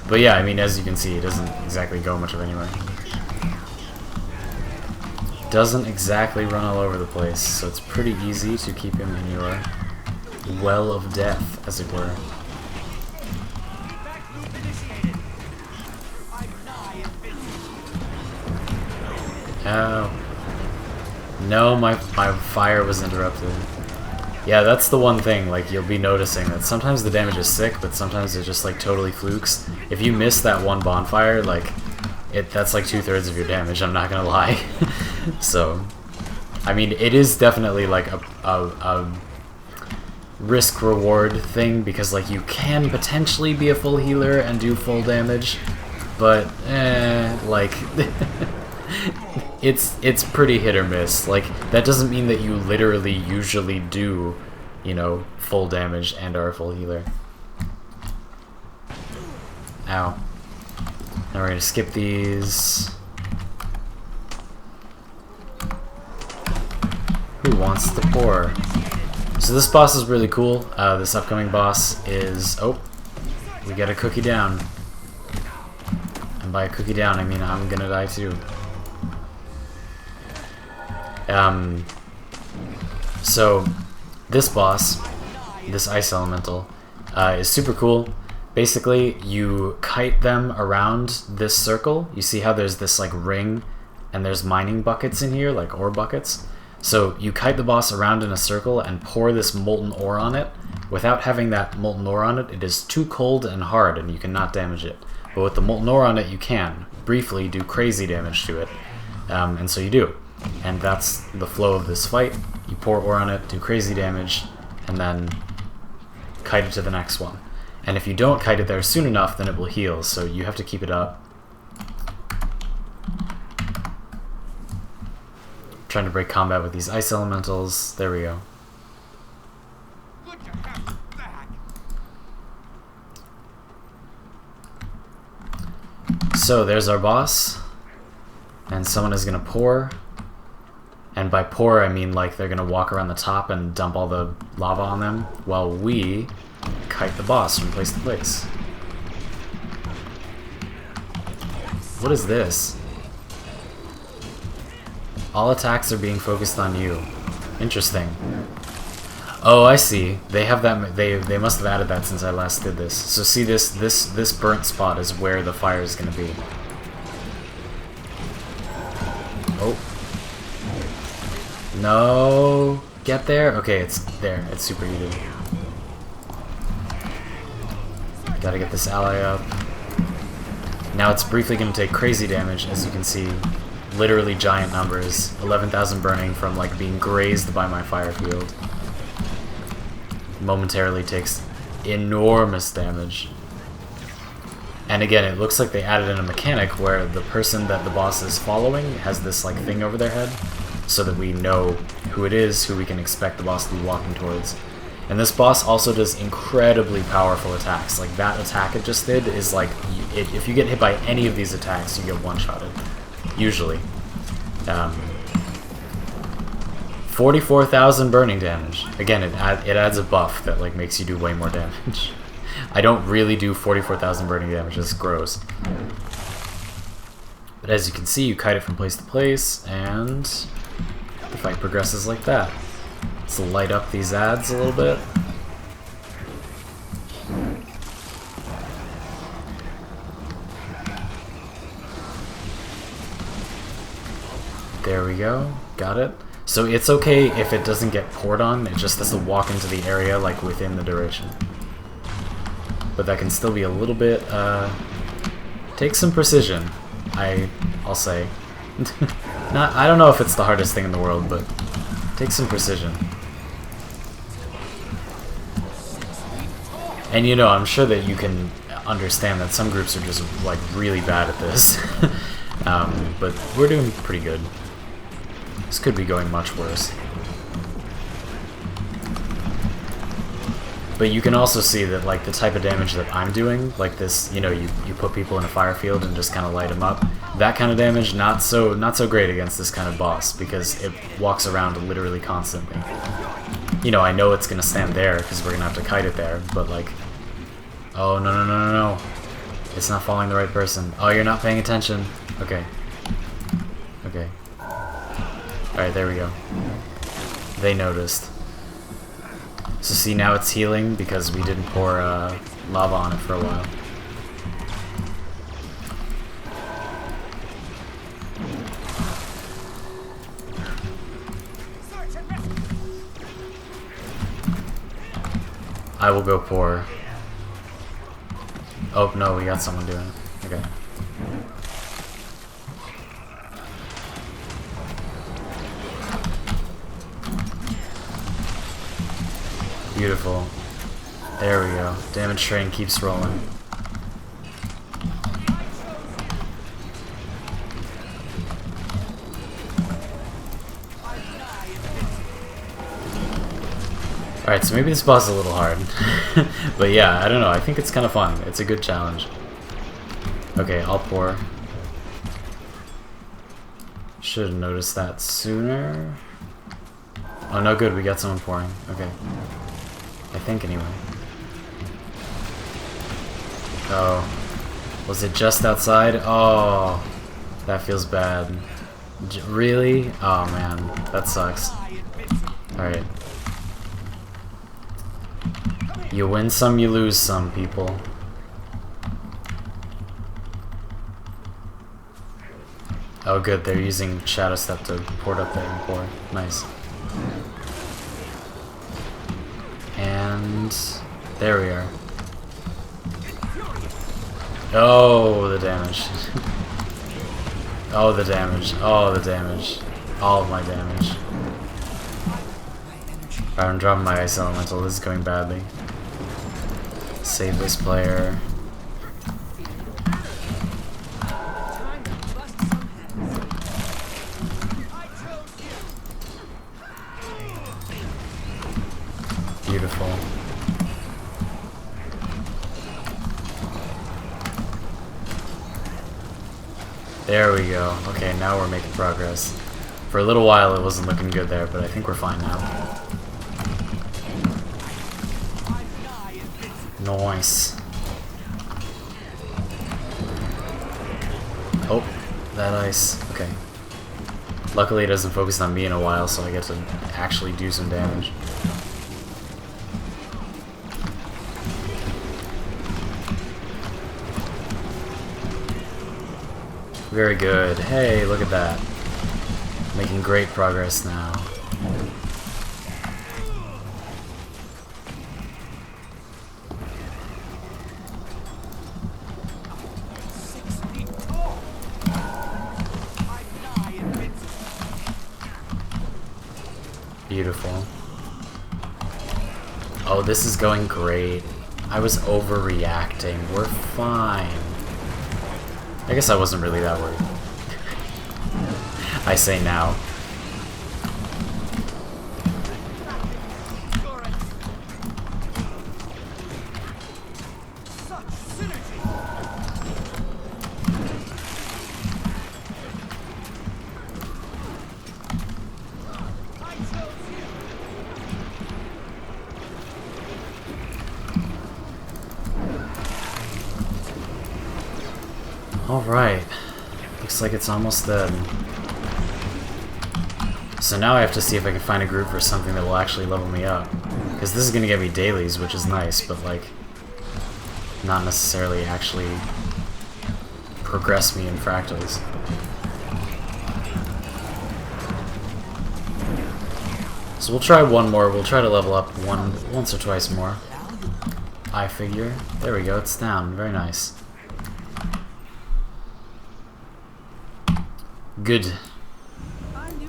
But yeah, I mean, as you can see, it doesn't exactly go much of anywhere. Doesn't exactly run all over the place, so it's pretty easy to keep him in your well of death, as it were. Oh. No, my fire was interrupted. Yeah, that's the one thing, like, you'll be noticing that sometimes the damage is sick, but sometimes it just, like, totally flukes. If you miss that one bonfire, like, that's like 2/3 of your damage, I'm not gonna lie. So, I mean, it is definitely, like, a risk-reward thing, because, like, you can potentially be a full healer and do full damage, but, like... It's pretty hit or miss. Like, that doesn't mean that you literally usually do, you know, full damage and are a full healer. Ow. Now we're gonna skip these. Who wants to pour? So this boss is really cool. This upcoming boss is... Oh, we got a cookie down. And by a cookie down, I mean I'm gonna die too. So this boss, this ice elemental, is super cool. Basically, you kite them around this circle. You see how there's this like ring and there's mining buckets in here, like ore buckets. So you kite the boss around in a circle and pour this molten ore on it. Without having that molten ore on it, it is too cold and hard and you cannot damage it. But with the molten ore on it, you can briefly do crazy damage to it. And so you do. And that's the flow of this fight. You pour ore on it, do crazy damage, and then kite it to the next one. And if you don't kite it there soon enough, then it will heal, so you have to keep it up. Trying to break combat with these ice elementals. There we go. So there's our boss. And someone is going to pour. And by pour, I mean like they're going to walk around the top and dump all the lava on them, while we kite the boss from place to place. What is this? All attacks are being focused on you. Interesting. Oh, I see. They have that. They must have added that since I last did this. So see this burnt spot is where the fire is going to be. Oh. No. Get there? Okay, it's there. It's superheated. Gotta get this ally up. Now it's briefly going to take crazy damage, as you can see. Literally giant numbers. 11,000 burning from like being grazed by my fire field. Momentarily takes enormous damage. And again, it looks like they added in a mechanic where the person that the boss is following has this like thing over their head, so that we know who it is, who we can expect the boss to be walking towards. And this boss also does incredibly powerful attacks. Like that attack it just did is like, if you get hit by any of these attacks, you get one-shotted. Usually. 44,000 burning damage. Again, it adds a buff that like makes you do way more damage. I don't really do 44,000 burning damage, it's gross. But as you can see, you kite it from place to place, and the fight progresses like that. Let's light up these ads a little bit. There we go, got it. So it's okay if it doesn't get poured on, it just has to walk into the area like within the duration. But that can still be a little bit, take some precision. I I'll say. I don't know if it's the hardest thing in the world, but take some precision. And you know, I'm sure that you can understand that some groups are just like really bad at this. But we're doing pretty good. This could be going much worse. But you can also see that like the type of damage that I'm doing, like this, you know, you put people in a fire field and just kind of light them up. That kind of damage, not so great against this kind of boss, because it walks around literally constantly. You know, I know it's gonna stand there because we're gonna have to kite it there, but like, oh no no no no no, it's not following the right person. Oh, you're not paying attention. Okay. Okay. All right, there we go. They noticed. So see, now it's healing because we didn't pour lava on it for a while. I will go pour. Oh no, we got someone doing it. Okay. Beautiful. There we go. Damage train keeps rolling. Alright, so maybe this boss is a little hard. But yeah, I don't know. I think it's kind of fun. It's a good challenge. Okay, I'll pour. Should have noticed that sooner. Oh, no good. We got someone pouring. Okay. I think, anyway. Oh. Was it just outside? Oh. That feels bad. Really? Oh, man. That sucks. Alright. You win some, you lose some, people. Oh, good. They're using Shadow Step to port up there and pour. Nice. And there we are. Oh, the damage. Oh, the damage. Oh, the damage. All of my damage. Alright, I'm dropping my ice elemental. This is going badly. Save this player. Beautiful. There we go. Okay, now we're making progress. For a little while it wasn't looking good there, but I think we're fine now. Nice. Oh, that ice. Okay. Luckily it doesn't focus on me in a while, so I get to actually do some damage. Very good. Hey, look at that. Making great progress now. Beautiful. Oh, this is going great. I was overreacting. We're fine. I guess I wasn't really that worried. I say now. Alright. Looks like it's almost dead. So now I have to see if I can find a group for something that will actually level me up. Because this is going to get me dailies, which is nice, but like, not necessarily actually progress me in Fractals. So we'll try one more. We'll try to level up once or twice more. I figure. There we go. It's down. Very nice. Good.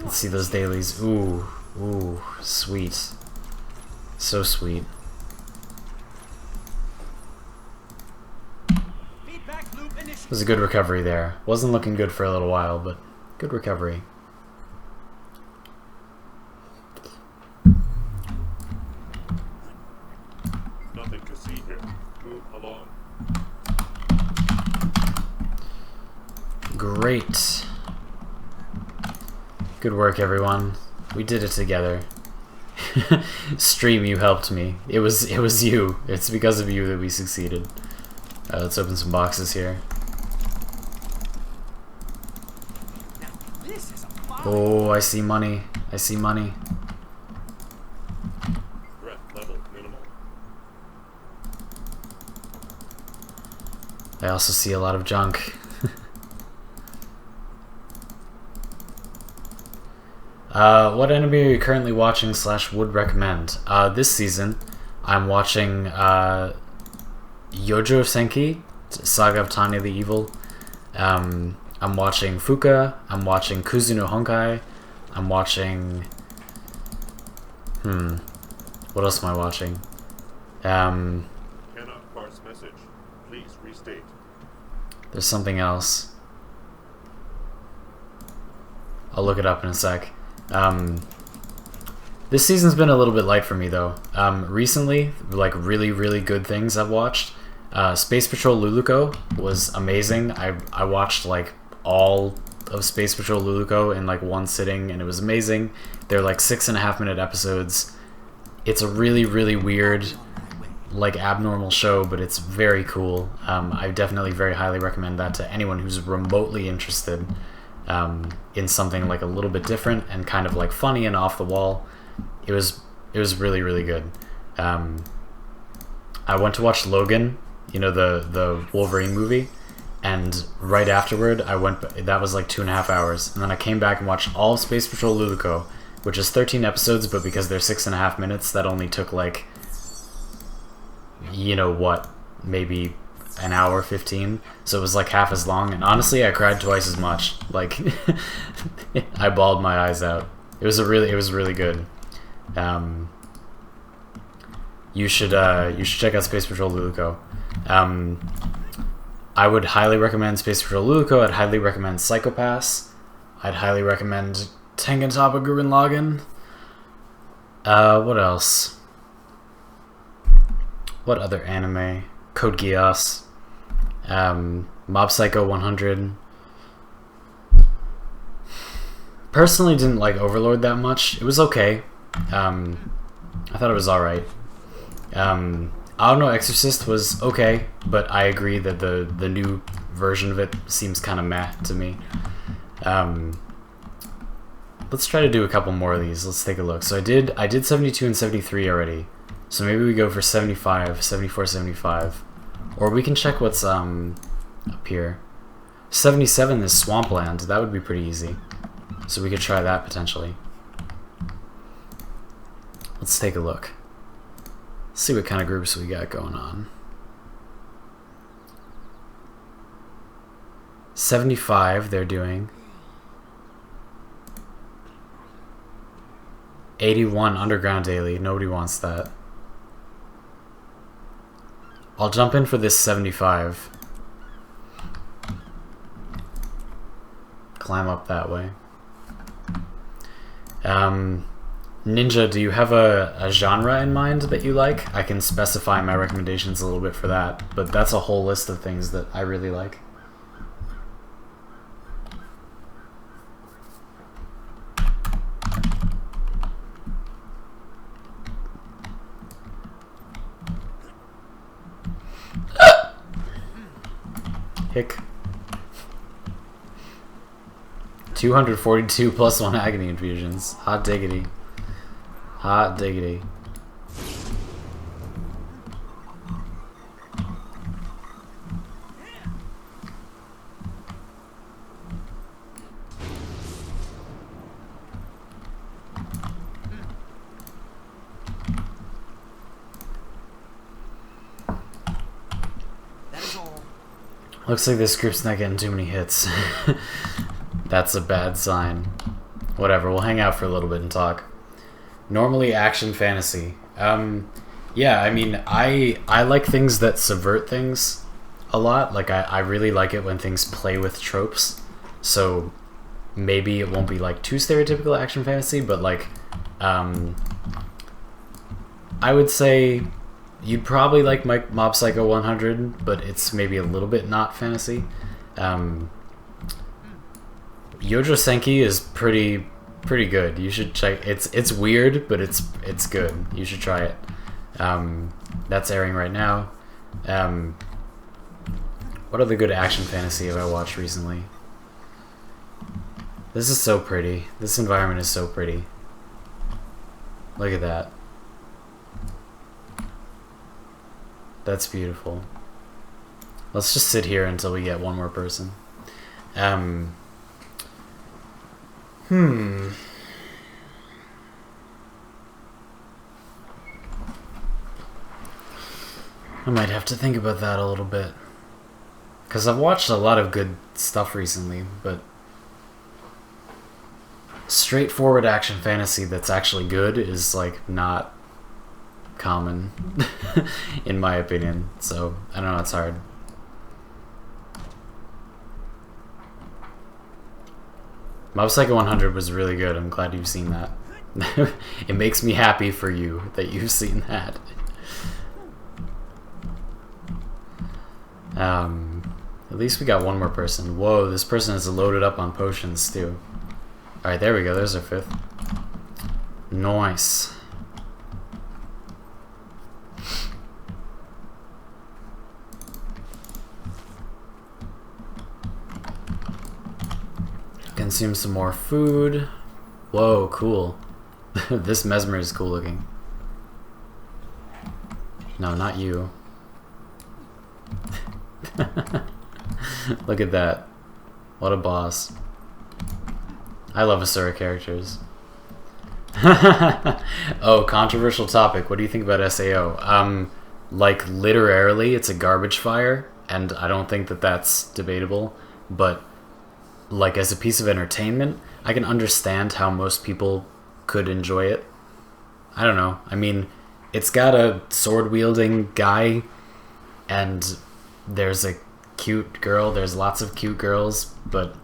Let's see those dailies. Ooh, ooh, sweet. So sweet. It was a good recovery there. Wasn't looking good for a little while, but good recovery. Nothing to see here. Move along. Great. Good work, everyone. We did it together. Stream, you helped me. It was you. It's because of you that we succeeded. Let's open some boxes here. Oh, I see money. I see money. Threat level minimal. I also see a lot of junk. What anime are you currently watching / would recommend? This season, I'm watching Yojo Senki, Saga of Tanya the Evil. I'm watching Fuka. I'm watching Kuzu no Honkai. I'm watching... What else am I watching? Cannot parse message. Please restate. There's something else. I'll look it up in a sec. This season's been a little bit light for me though. Recently, like really good things I've watched. Space Patrol Luluko was amazing. I watched like all of Space Patrol Luluko in like one sitting, and it was amazing. They're like 6.5-minute episodes. It's a really weird, like abnormal show, but it's very cool. I definitely very highly recommend that to anyone who's remotely interested in something like a little bit different and kind of like funny and off the wall. It was really good. I went to watch Logan, you know, the Wolverine movie, and right afterward that was like 2.5 hours, and then I came back and watched all of Space Patrol Luluko, which is 13 episodes, but because they're 6.5 minutes, that only took like, you know what, maybe an hour 15, so it was like half as long, and honestly I cried twice as much. Like I bawled my eyes out. It was really good. You should check out Space Patrol Luluko. I would highly recommend Space Patrol Luluko. I'd highly recommend Psychopass. I'd highly recommend Tengen Toppa Gurren Lagann. What else? What other anime? Code Geass. Mob Psycho 100. Personally didn't like Overlord that much. It was okay. I thought it was alright. I don't know, Exorcist was okay, but I agree that the new version of it seems kind of meh to me. Let's try to do a couple more of these. Let's take a look. So I did 72 and 73 already. So maybe we go for 75, 74, 75. Or we can check what's up here. 77 is Swampland. That would be pretty easy. So we could try that potentially. Let's take a look. See what kind of groups we got going on. 75 they're doing. 81 Underground Daily. Nobody wants that. I'll jump in for this 75. Climb up that way. Ninja, do you have a genre in mind that you like? I can specify my recommendations a little bit for that, but that's a whole list of things that I really like. Hick. 242 plus 1 agony infusions. Hot diggity. Hot diggity. Looks like this group's not getting too many hits. That's a bad sign. Whatever, we'll hang out for a little bit and talk. Normally action fantasy. Yeah, I mean, I like things that subvert things a lot. Like, I really like it when things play with tropes. So, maybe it won't be, like, too stereotypical action fantasy, but, like, I would say you'd probably like Mob Psycho 100, but it's maybe a little bit not fantasy. Yojo Senki is pretty good. You should check. It's weird, but it's good. You should try it. That's airing right now. What other good action fantasy have I watched recently? This is so pretty. This environment is so pretty. Look at that. That's beautiful. Let's just sit here until we get one more person. I might have to think about that a little bit. Because I've watched a lot of good stuff recently, but straightforward action fantasy that's actually good is, like, not common, in my opinion. So, I don't know, it's hard. Mob Psycho 100 was really good. I'm glad you've seen that. It makes me happy for you that you've seen that. At least we got one more person. Whoa, this person is loaded up on potions too. Alright, there we go. There's our fifth. Nice. Consume some more food. Whoa, cool. This Mesmer is cool looking. No, not you. Look at that. What a boss. I love Asura characters. Oh, controversial topic. What do you think about SAO? Like, literally, it's a garbage fire, and I don't think that that's debatable, but, like, as a piece of entertainment, I can understand how most people could enjoy it. I don't know. I mean, it's got a sword-wielding guy, and there's a cute girl. There's lots of cute girls, but,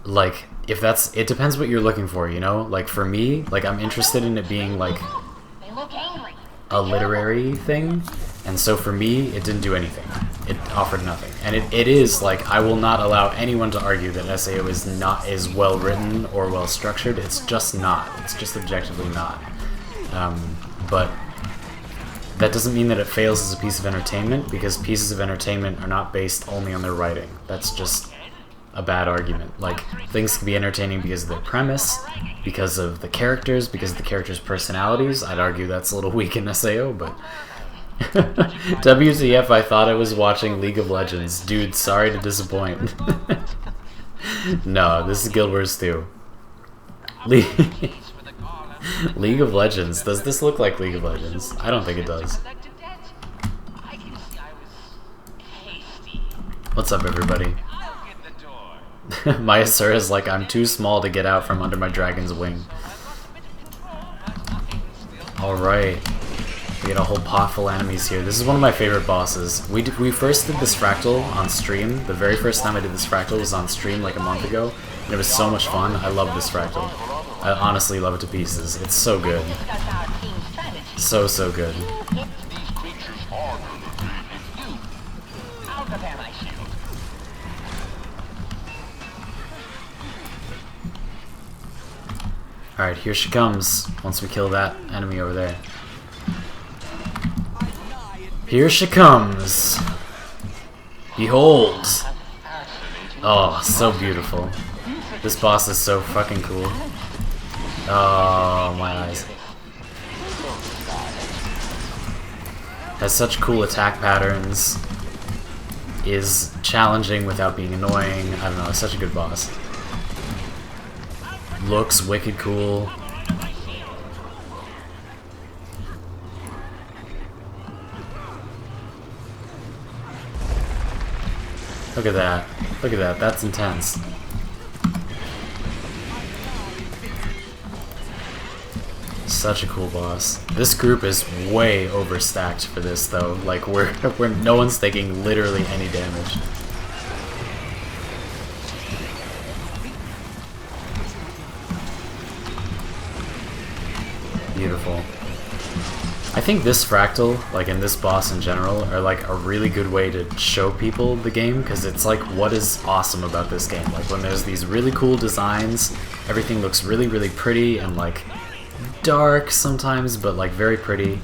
like, if that's... It depends what you're looking for, you know? Like, for me, like, I'm interested in it being, like, a literary thing, and so for me, it didn't do anything. It offered nothing. And it is, like, I will not allow anyone to argue that SAO is not as well written or well structured. It's just not. It's just objectively not. But that doesn't mean that it fails as a piece of entertainment, because pieces of entertainment are not based only on their writing. That's just a bad argument. Like, things can be entertaining because of their premise, because of the characters, because of the characters' personalities. I'd argue that's a little weak in SAO, but... WTF, I thought I was watching League of Legends. Dude, sorry to disappoint. No, this is Guild Wars 2. League of Legends. Does this look like League of Legends? I don't think it does. What's up, everybody? My Asura is like, I'm too small to get out from under my dragon's wing. Alright. We got a whole pot full of enemies here. This is one of my favorite bosses. We first did this Fractal on stream. The very first time I did this Fractal was on stream like a month ago. And it was so much fun. I love this Fractal. I honestly love it to pieces. It's so good. So, so good. Alright, here she comes, once we kill that enemy over there. Here she comes! Behold! Oh, so beautiful. This boss is so fucking cool. Oh, my eyes. Has such cool attack patterns. Is challenging without being annoying. I don't know, it's such a good boss. Looks wicked cool. Look at that. Look at that. That's intense. Such a cool boss. This group is way overstacked for this though. Like we're no one's taking literally any damage. Beautiful. I think this fractal, like in this boss in general, are like a really good way to show people the game, because it's like what is awesome about this game. Like when there's these really cool designs, everything looks really, really pretty and like dark sometimes, but like very pretty.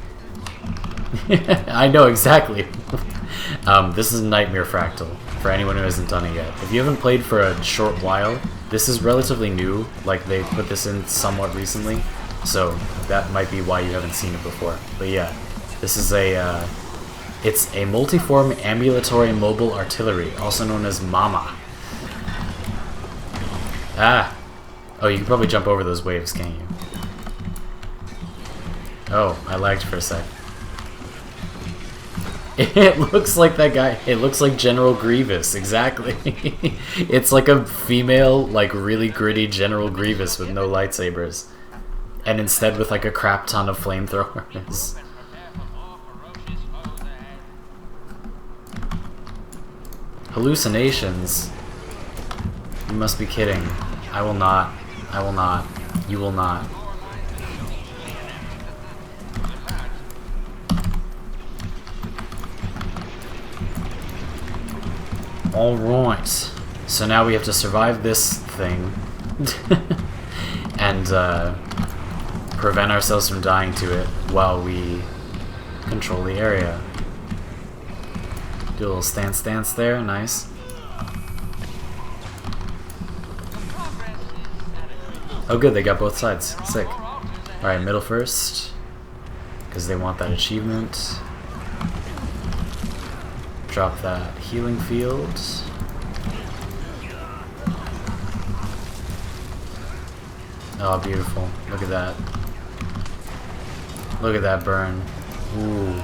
I know exactly. This is Nightmare Fractal, for anyone who hasn't done it yet. If you haven't played for a short while, this is relatively new, like they put this in somewhat recently. So that might be why you haven't seen it before. But yeah, this is it's a multiform ambulatory mobile artillery, also known as MAMA. Ah! Oh, you can probably jump over those waves, can't you? Oh, I lagged for a sec. It looks like that guy. It looks like General Grievous, exactly. It's like a female, like really gritty General Grievous with no lightsabers. And instead with like a crap ton of flamethrowers. Hallucinations? You must be kidding. I will not. I will not. You will not. Alright. So now we have to survive this thing. And prevent ourselves from dying to it while we control the area. Do a little stance there, nice. Oh good, they got both sides, sick. Alright, middle first, because they want that achievement. Drop that healing field. Oh, beautiful. Look at that. Look at that burn. Ooh.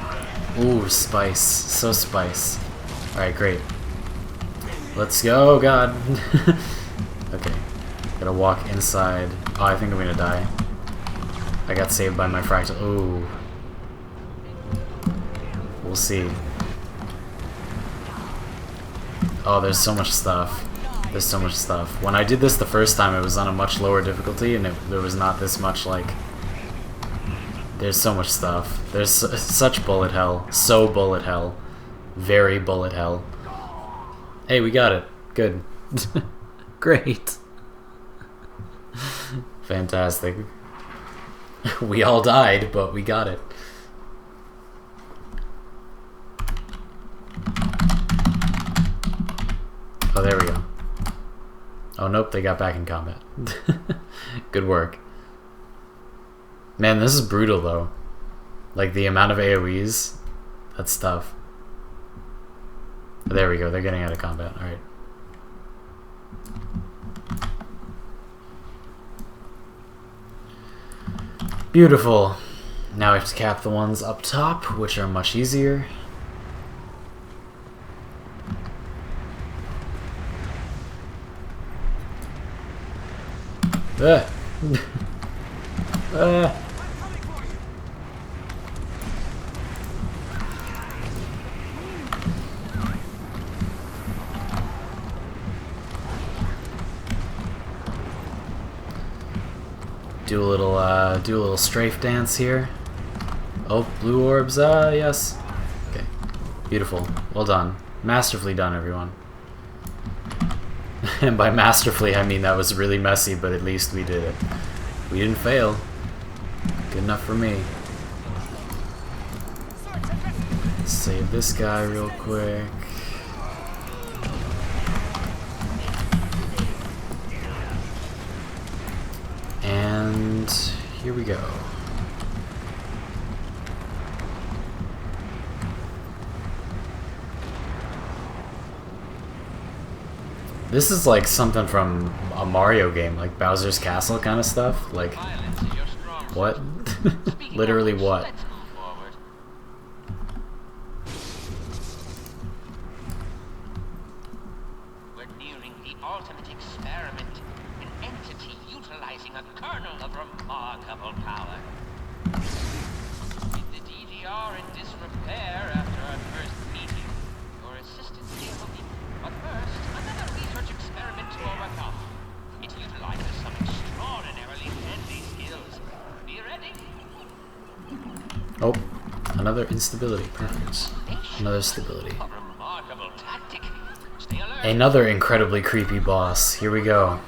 Ooh, spice. So spice. Alright, great. Let's go, God. Okay. Gotta walk inside. Oh, I think I'm gonna die. I got saved by my fractal. Ooh. We'll see. Oh, there's so much stuff. There's so much stuff. When I did this the first time, it was on a much lower difficulty, and there was not this much, like... There's so much stuff. There's such bullet hell. So bullet hell. Very bullet hell. Hey, we got it. Good. Great. Fantastic. We all died, but we got it. Oh, there we go. Oh, nope, they got back in combat. Good work. Man, this is brutal, though. Like, the amount of AoEs, that's tough. There we go, they're getting out of combat. Alright. Beautiful. Now we have to cap the ones up top, which are much easier. Do a little strafe dance here. Oh, blue orbs, yes. Okay, beautiful. Well done. Masterfully done, everyone. And by masterfully, I mean that was really messy, but at least we did it. We didn't fail. Good enough for me. Let's save this guy real quick. And here we go. This is like something from a Mario game, like Bowser's Castle kind of stuff. Like, what? Literally what? We're nearing the ultimate experiment, an entity utilizing a kernel of remarkable power. With the DDR in disrepair after our first meeting, your assistance here will be, but first, another research experiment to overcome. It utilizes some extraordinarily handy skills. Be ready? Oh, another instability. Perfect. Another stability. A remarkable tactic. Stay alert. Another incredibly creepy boss. Here we go.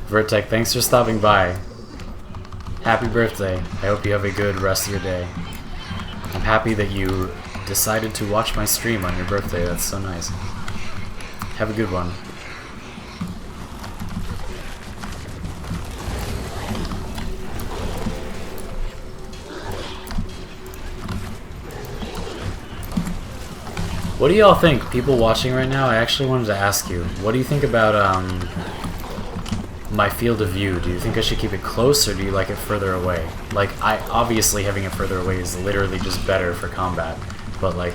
Vertec, thanks for stopping by. Happy birthday. I hope you have a good rest of your day. I'm happy that you decided to watch my stream on your birthday. That's so nice. Have a good one. What do y'all think? People watching right now, I actually wanted to ask you, what do you think about my field of view? Do you think I should keep it close or do you like it further away? Like, obviously having it further away is literally just better for combat, but like,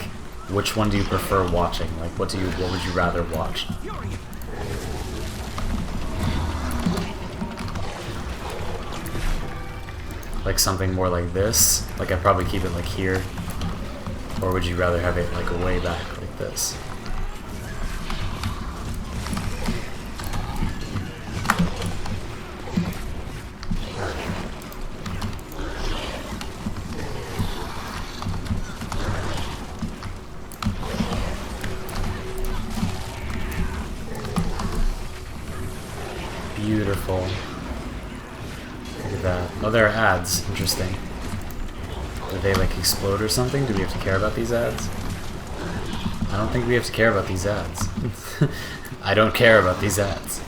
which one do you prefer watching? Like, what would you rather watch? Like something more like this? Like I'd probably keep it like here. Or would you rather have it like way back like this? Beautiful. Look at that. Oh, there are ads. Interesting. Do they like explode or something? Do we have to care about these ads? I don't think we have to care about these ads. I don't care about these ads.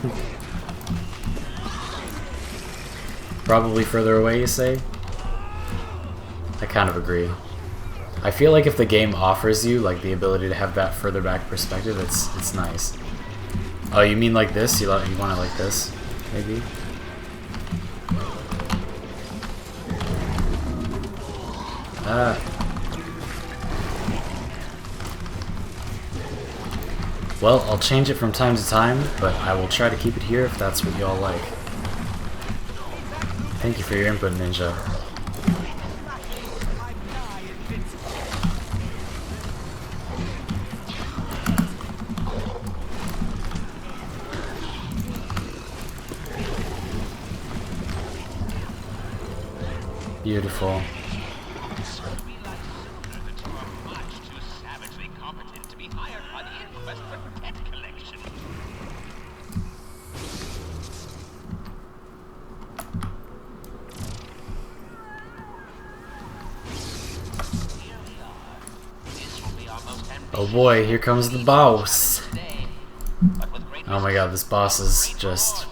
Probably further away, you say? I kind of agree. I feel like if the game offers you like the ability to have that further back perspective, it's nice. Oh, you mean like this? You want it like this? Maybe? Well, I'll change it from time to time, but I will try to keep it here if that's what y'all like. Thank you for your input, Ninja. Beautiful. Oh boy, here comes the boss. Oh my god, this boss is just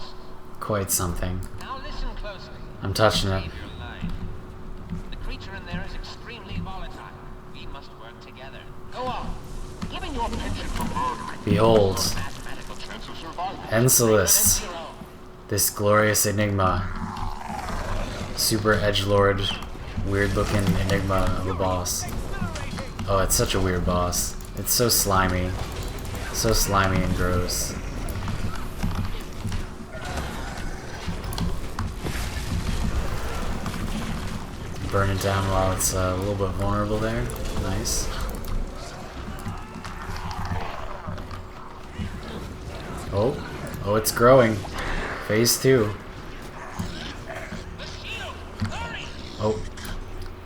quite something. I'm touching it. The creature in there is extremely volatile. We must work together. Go on. Giving your pension for murdering. Behold, Mathematical chance of survival. Encelist, this glorious enigma. Super edgelord, weird looking enigma of a boss. Oh, it's such a weird boss. It's so slimy. So slimy and gross. Burn it down while it's a little bit vulnerable there. Nice. Oh, it's growing. Phase 2. Oh,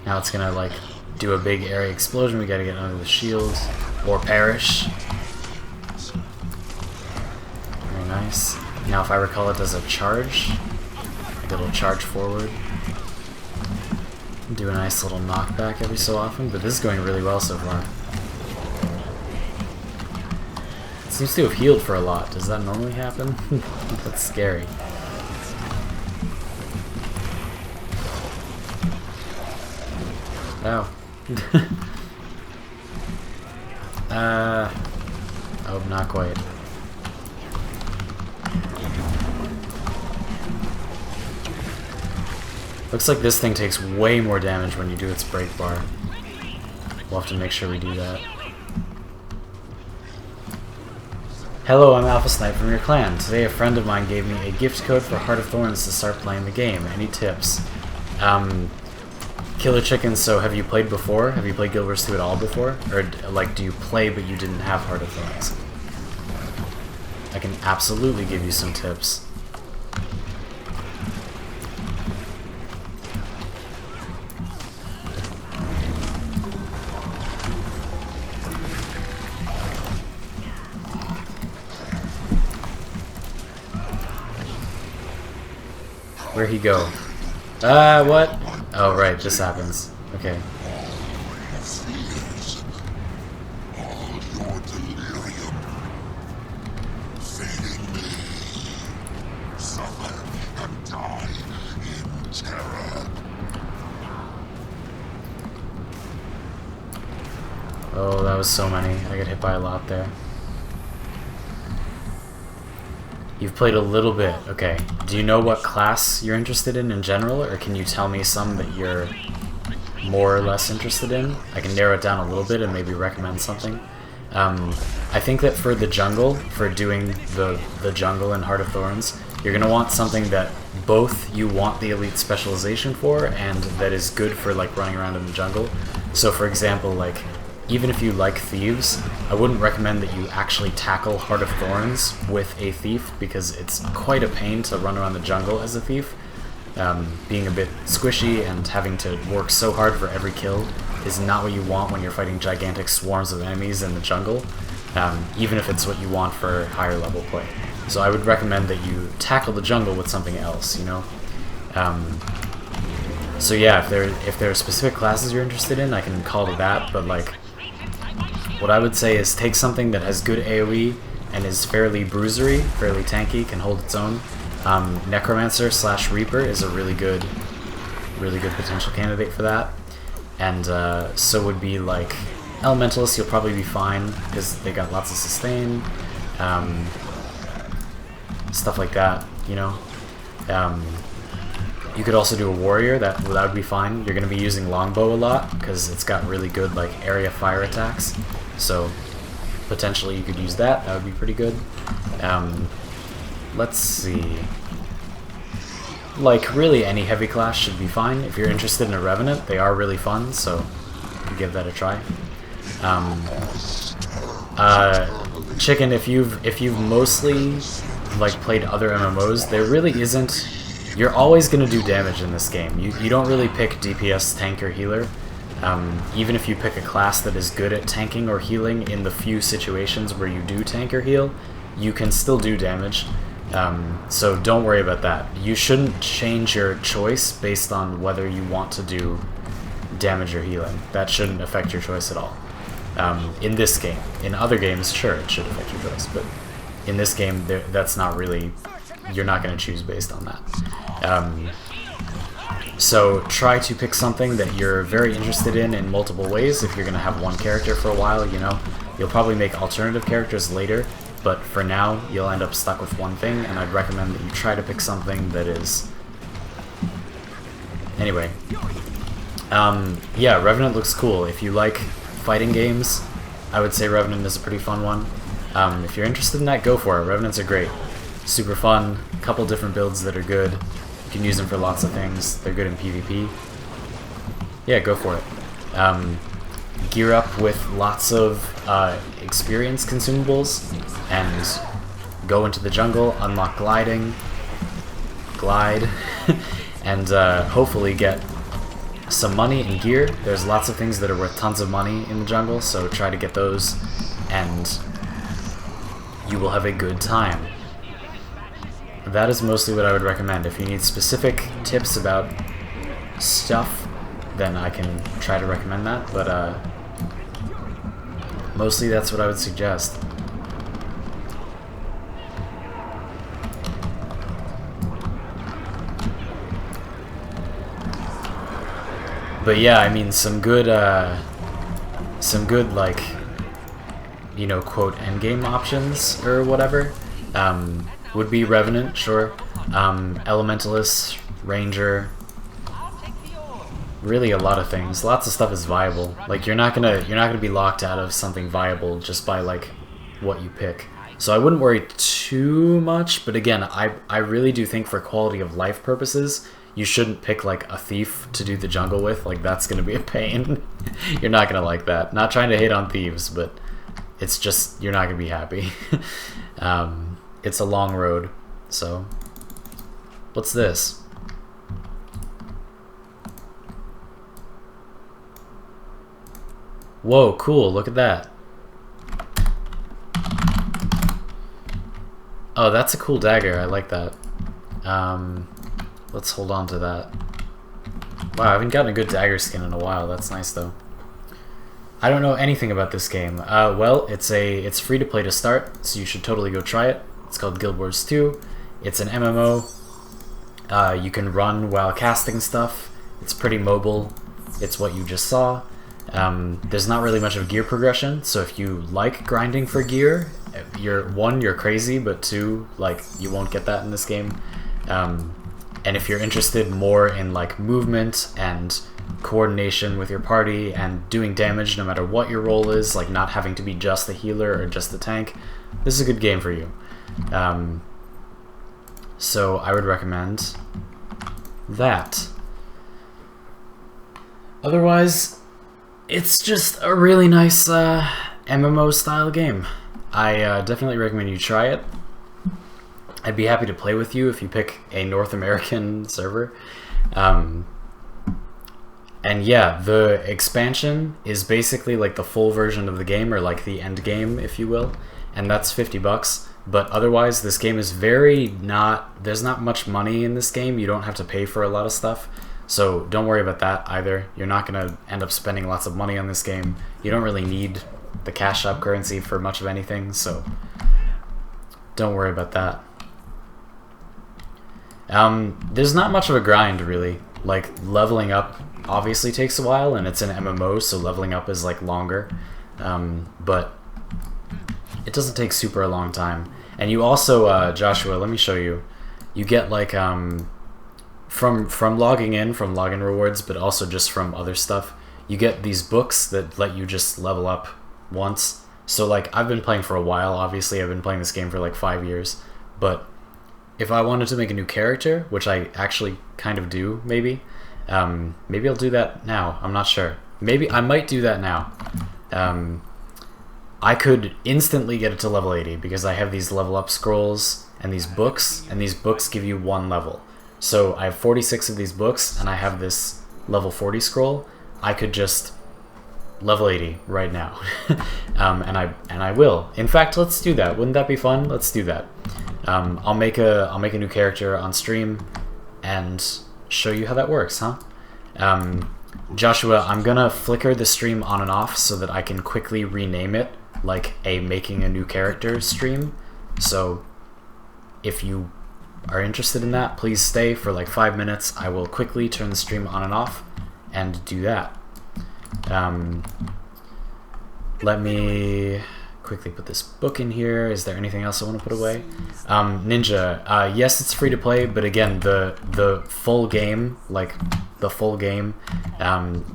now it's gonna like do a big area explosion. We gotta get under the shields or perish. Very nice. Now, if I recall, it does a charge. Like a little charge forward. Do a nice little knockback every so often, but this is going really well so far. It seems to have healed for a lot. Does that normally happen? That's scary. Oh. Oh, not quite. Looks like this thing takes way more damage when you do its break bar. We'll have to make sure we do that. Hello, I'm Alpha Snipe from your clan. Today a friend of mine gave me a gift code for Heart of Thorns to start playing the game. Any tips? Killer Chicken, so have you played before? Have you played Guild Wars 2 at all before? Or, like, do you play but you didn't have Heart of Thorns? I can absolutely give you some tips. Where'd he go? What? Oh, right, this happens. Okay. Oh, that was so many. I got hit by a lot there. You've played a little bit. Okay. Do you know what class you're interested in general, or can you tell me some that you're more or less interested in? I can narrow it down a little bit and maybe recommend something. I think that for the jungle, for doing the jungle in Heart of Thorns, you're going to want something that both you want the elite specialization for and that is good for like running around in the jungle. So for example, like, even if you like thieves, I wouldn't recommend that you actually tackle Heart of Thorns with a thief, because it's quite a pain to run around the jungle as a thief. Being a bit squishy and having to work so hard for every kill is not what you want when you're fighting gigantic swarms of enemies in the jungle, even if it's what you want for higher level play. So I would recommend that you tackle the jungle with something else, you know? So yeah, if there are specific classes you're interested in, I can call to that, but like, what I would say is take something that has good AoE and is fairly bruisery, fairly tanky, can hold its own. Necromancer / Reaper is a really good potential candidate for that. And so would be like Elementalist. You'll probably be fine because they got lots of sustain, stuff like that. You know. You could also do a warrior. That would be fine. You're going to be using longbow a lot because it's got really good like area fire attacks. So potentially you could use that. That would be pretty good. Let's see. Like really any heavy class should be fine. If you're interested in a Revenant, they are really fun. So you can give that a try. Chicken, if you've mostly like played other MMOs, there really isn't. You're always going to do damage in this game. You don't really pick DPS, tank, or healer. Even if you pick a class that is good at tanking or healing in the few situations where you do tank or heal, you can still do damage. So don't worry about that. You shouldn't change your choice based on whether you want to do damage or healing. That shouldn't affect your choice at all. In this game. In other games, sure, it should affect your choice, but in this game, that's not really... You're not going to choose based on that. So try to pick something that you're very interested in multiple ways. If you're going to have one character for a while, you know, you'll probably make alternative characters later, but for now you'll end up stuck with one thing, and I'd recommend that you try to pick something that is... Anyway. Yeah, Revenant looks cool. If you like fighting games, I would say Revenant is a pretty fun one. If you're interested in that, go for it. Revenants are great. Super fun, couple different builds that are good. You can use them for lots of things. They're good in PvP. Yeah, go for it. Gear up with lots of experience consumables and go into the jungle, unlock gliding, glide, and hopefully get some money and gear. There's lots of things that are worth tons of money in the jungle, so try to get those and you will have a good time. That is mostly what I would recommend. If you need specific tips about stuff, then I can try to recommend that, but mostly that's what I would suggest. But yeah, I mean, some good like, you know, quote endgame options or whatever. Would be Revenant, sure. Elementalist, Ranger. Really a lot of things. Lots of stuff is viable. Like you're not gonna be locked out of something viable just by like what you pick. So I wouldn't worry too much, but again, I really do think for quality of life purposes, you shouldn't pick like a thief to do the jungle with. Like, that's gonna be a pain. You're not gonna like that. Not trying to hate on thieves, but it's just, you're not gonna be happy. It's a long road. So, what's this? Whoa, cool, look at that. Oh, that's a cool dagger, I like that. Let's hold on to that. Wow, I haven't gotten a good dagger skin in a while, that's nice though. I don't know anything about this game. Well, it's free to play to start, so you should totally go try it. It's called Guild Wars 2. It's an MMO. You can run while casting stuff. It's pretty mobile. It's what you just saw. There's not really much of gear progression, so if you like grinding for gear, you're crazy, but two, like, you won't get that in this game. And if you're interested more in like movement and coordination with your party and doing damage no matter what your role is, like not having to be just the healer or just the tank, this is a good game for you. So I would recommend that. Otherwise, it's just a really nice MMO style game. I definitely recommend you try it. I'd be happy to play with you if you pick a North American server. And yeah, the expansion is basically like the full version of the game, or like the end game, if you will, and that's $50. But otherwise, this game is there's not much money in this game. You don't have to pay for a lot of stuff, so don't worry about that either. You're not gonna end up spending lots of money on this game. You don't really need the cash shop currency for much of anything, so don't worry about that. There's not much of a grind, really. Like, leveling up obviously takes a while, and it's an MMO, so leveling up is like longer, but it doesn't take super a long time. And you also, Joshua, let me show you. You get like from logging in, from login rewards, but also just from other stuff, you get these books that let you just level up once. So like, I've been playing for a while. Obviously, I've been playing this game for like 5 years, but if I wanted to make a new character, which I actually kind of do, maybe I'll do that now. I'm not sure. Maybe I might do that now. I could instantly get it to level 80 because I have these level up scrolls and these books give you 1 level. So I have 46 of these books and I have this level 40 scroll. I could just level 80 right now. and I will. In fact, let's do that. Wouldn't that be fun? Let's do that. I'll make a new character on stream and show you how that works, huh? Joshua, I'm gonna flicker the stream on and off so that I can quickly rename it like a making a new character stream. So if you are interested in that, please stay for like 5 minutes. I will quickly turn the stream on and off and do that. Let me quickly put this book in here. Is there anything else I want to put away? Ninja, yes, it's free to play, but again, the full game,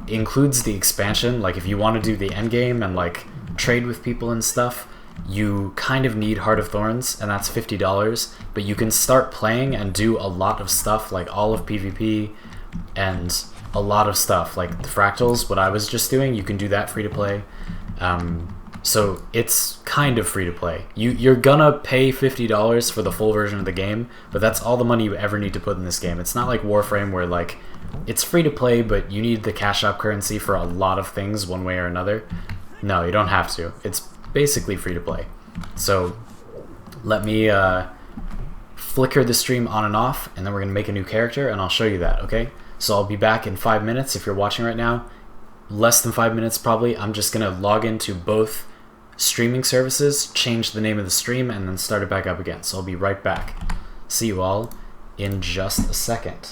includes the expansion. Like, if you want to do the end game and like trade with people and stuff, you kind of need Heart of Thorns, and that's $50. But you can start playing and do a lot of stuff, like all of PvP and a lot of stuff, like the Fractals, what I was just doing. You can do that free to play. So it's kind of free to play. You're gonna pay $50 for the full version of the game, but that's all the money you ever need to put in this game. It's not like Warframe where like it's free to play, but you need the cash shop currency for a lot of things one way or another. No, you don't have to. It's basically free to play. So let me flicker the stream on and off, and then we're gonna make a new character, and I'll show you that, okay? So I'll be back in 5 minutes if you're watching right now. Less than 5 minutes probably. I'm just gonna log into both streaming services, change the name of the stream, and then start it back up again. So I'll be right back. See you all in just a second.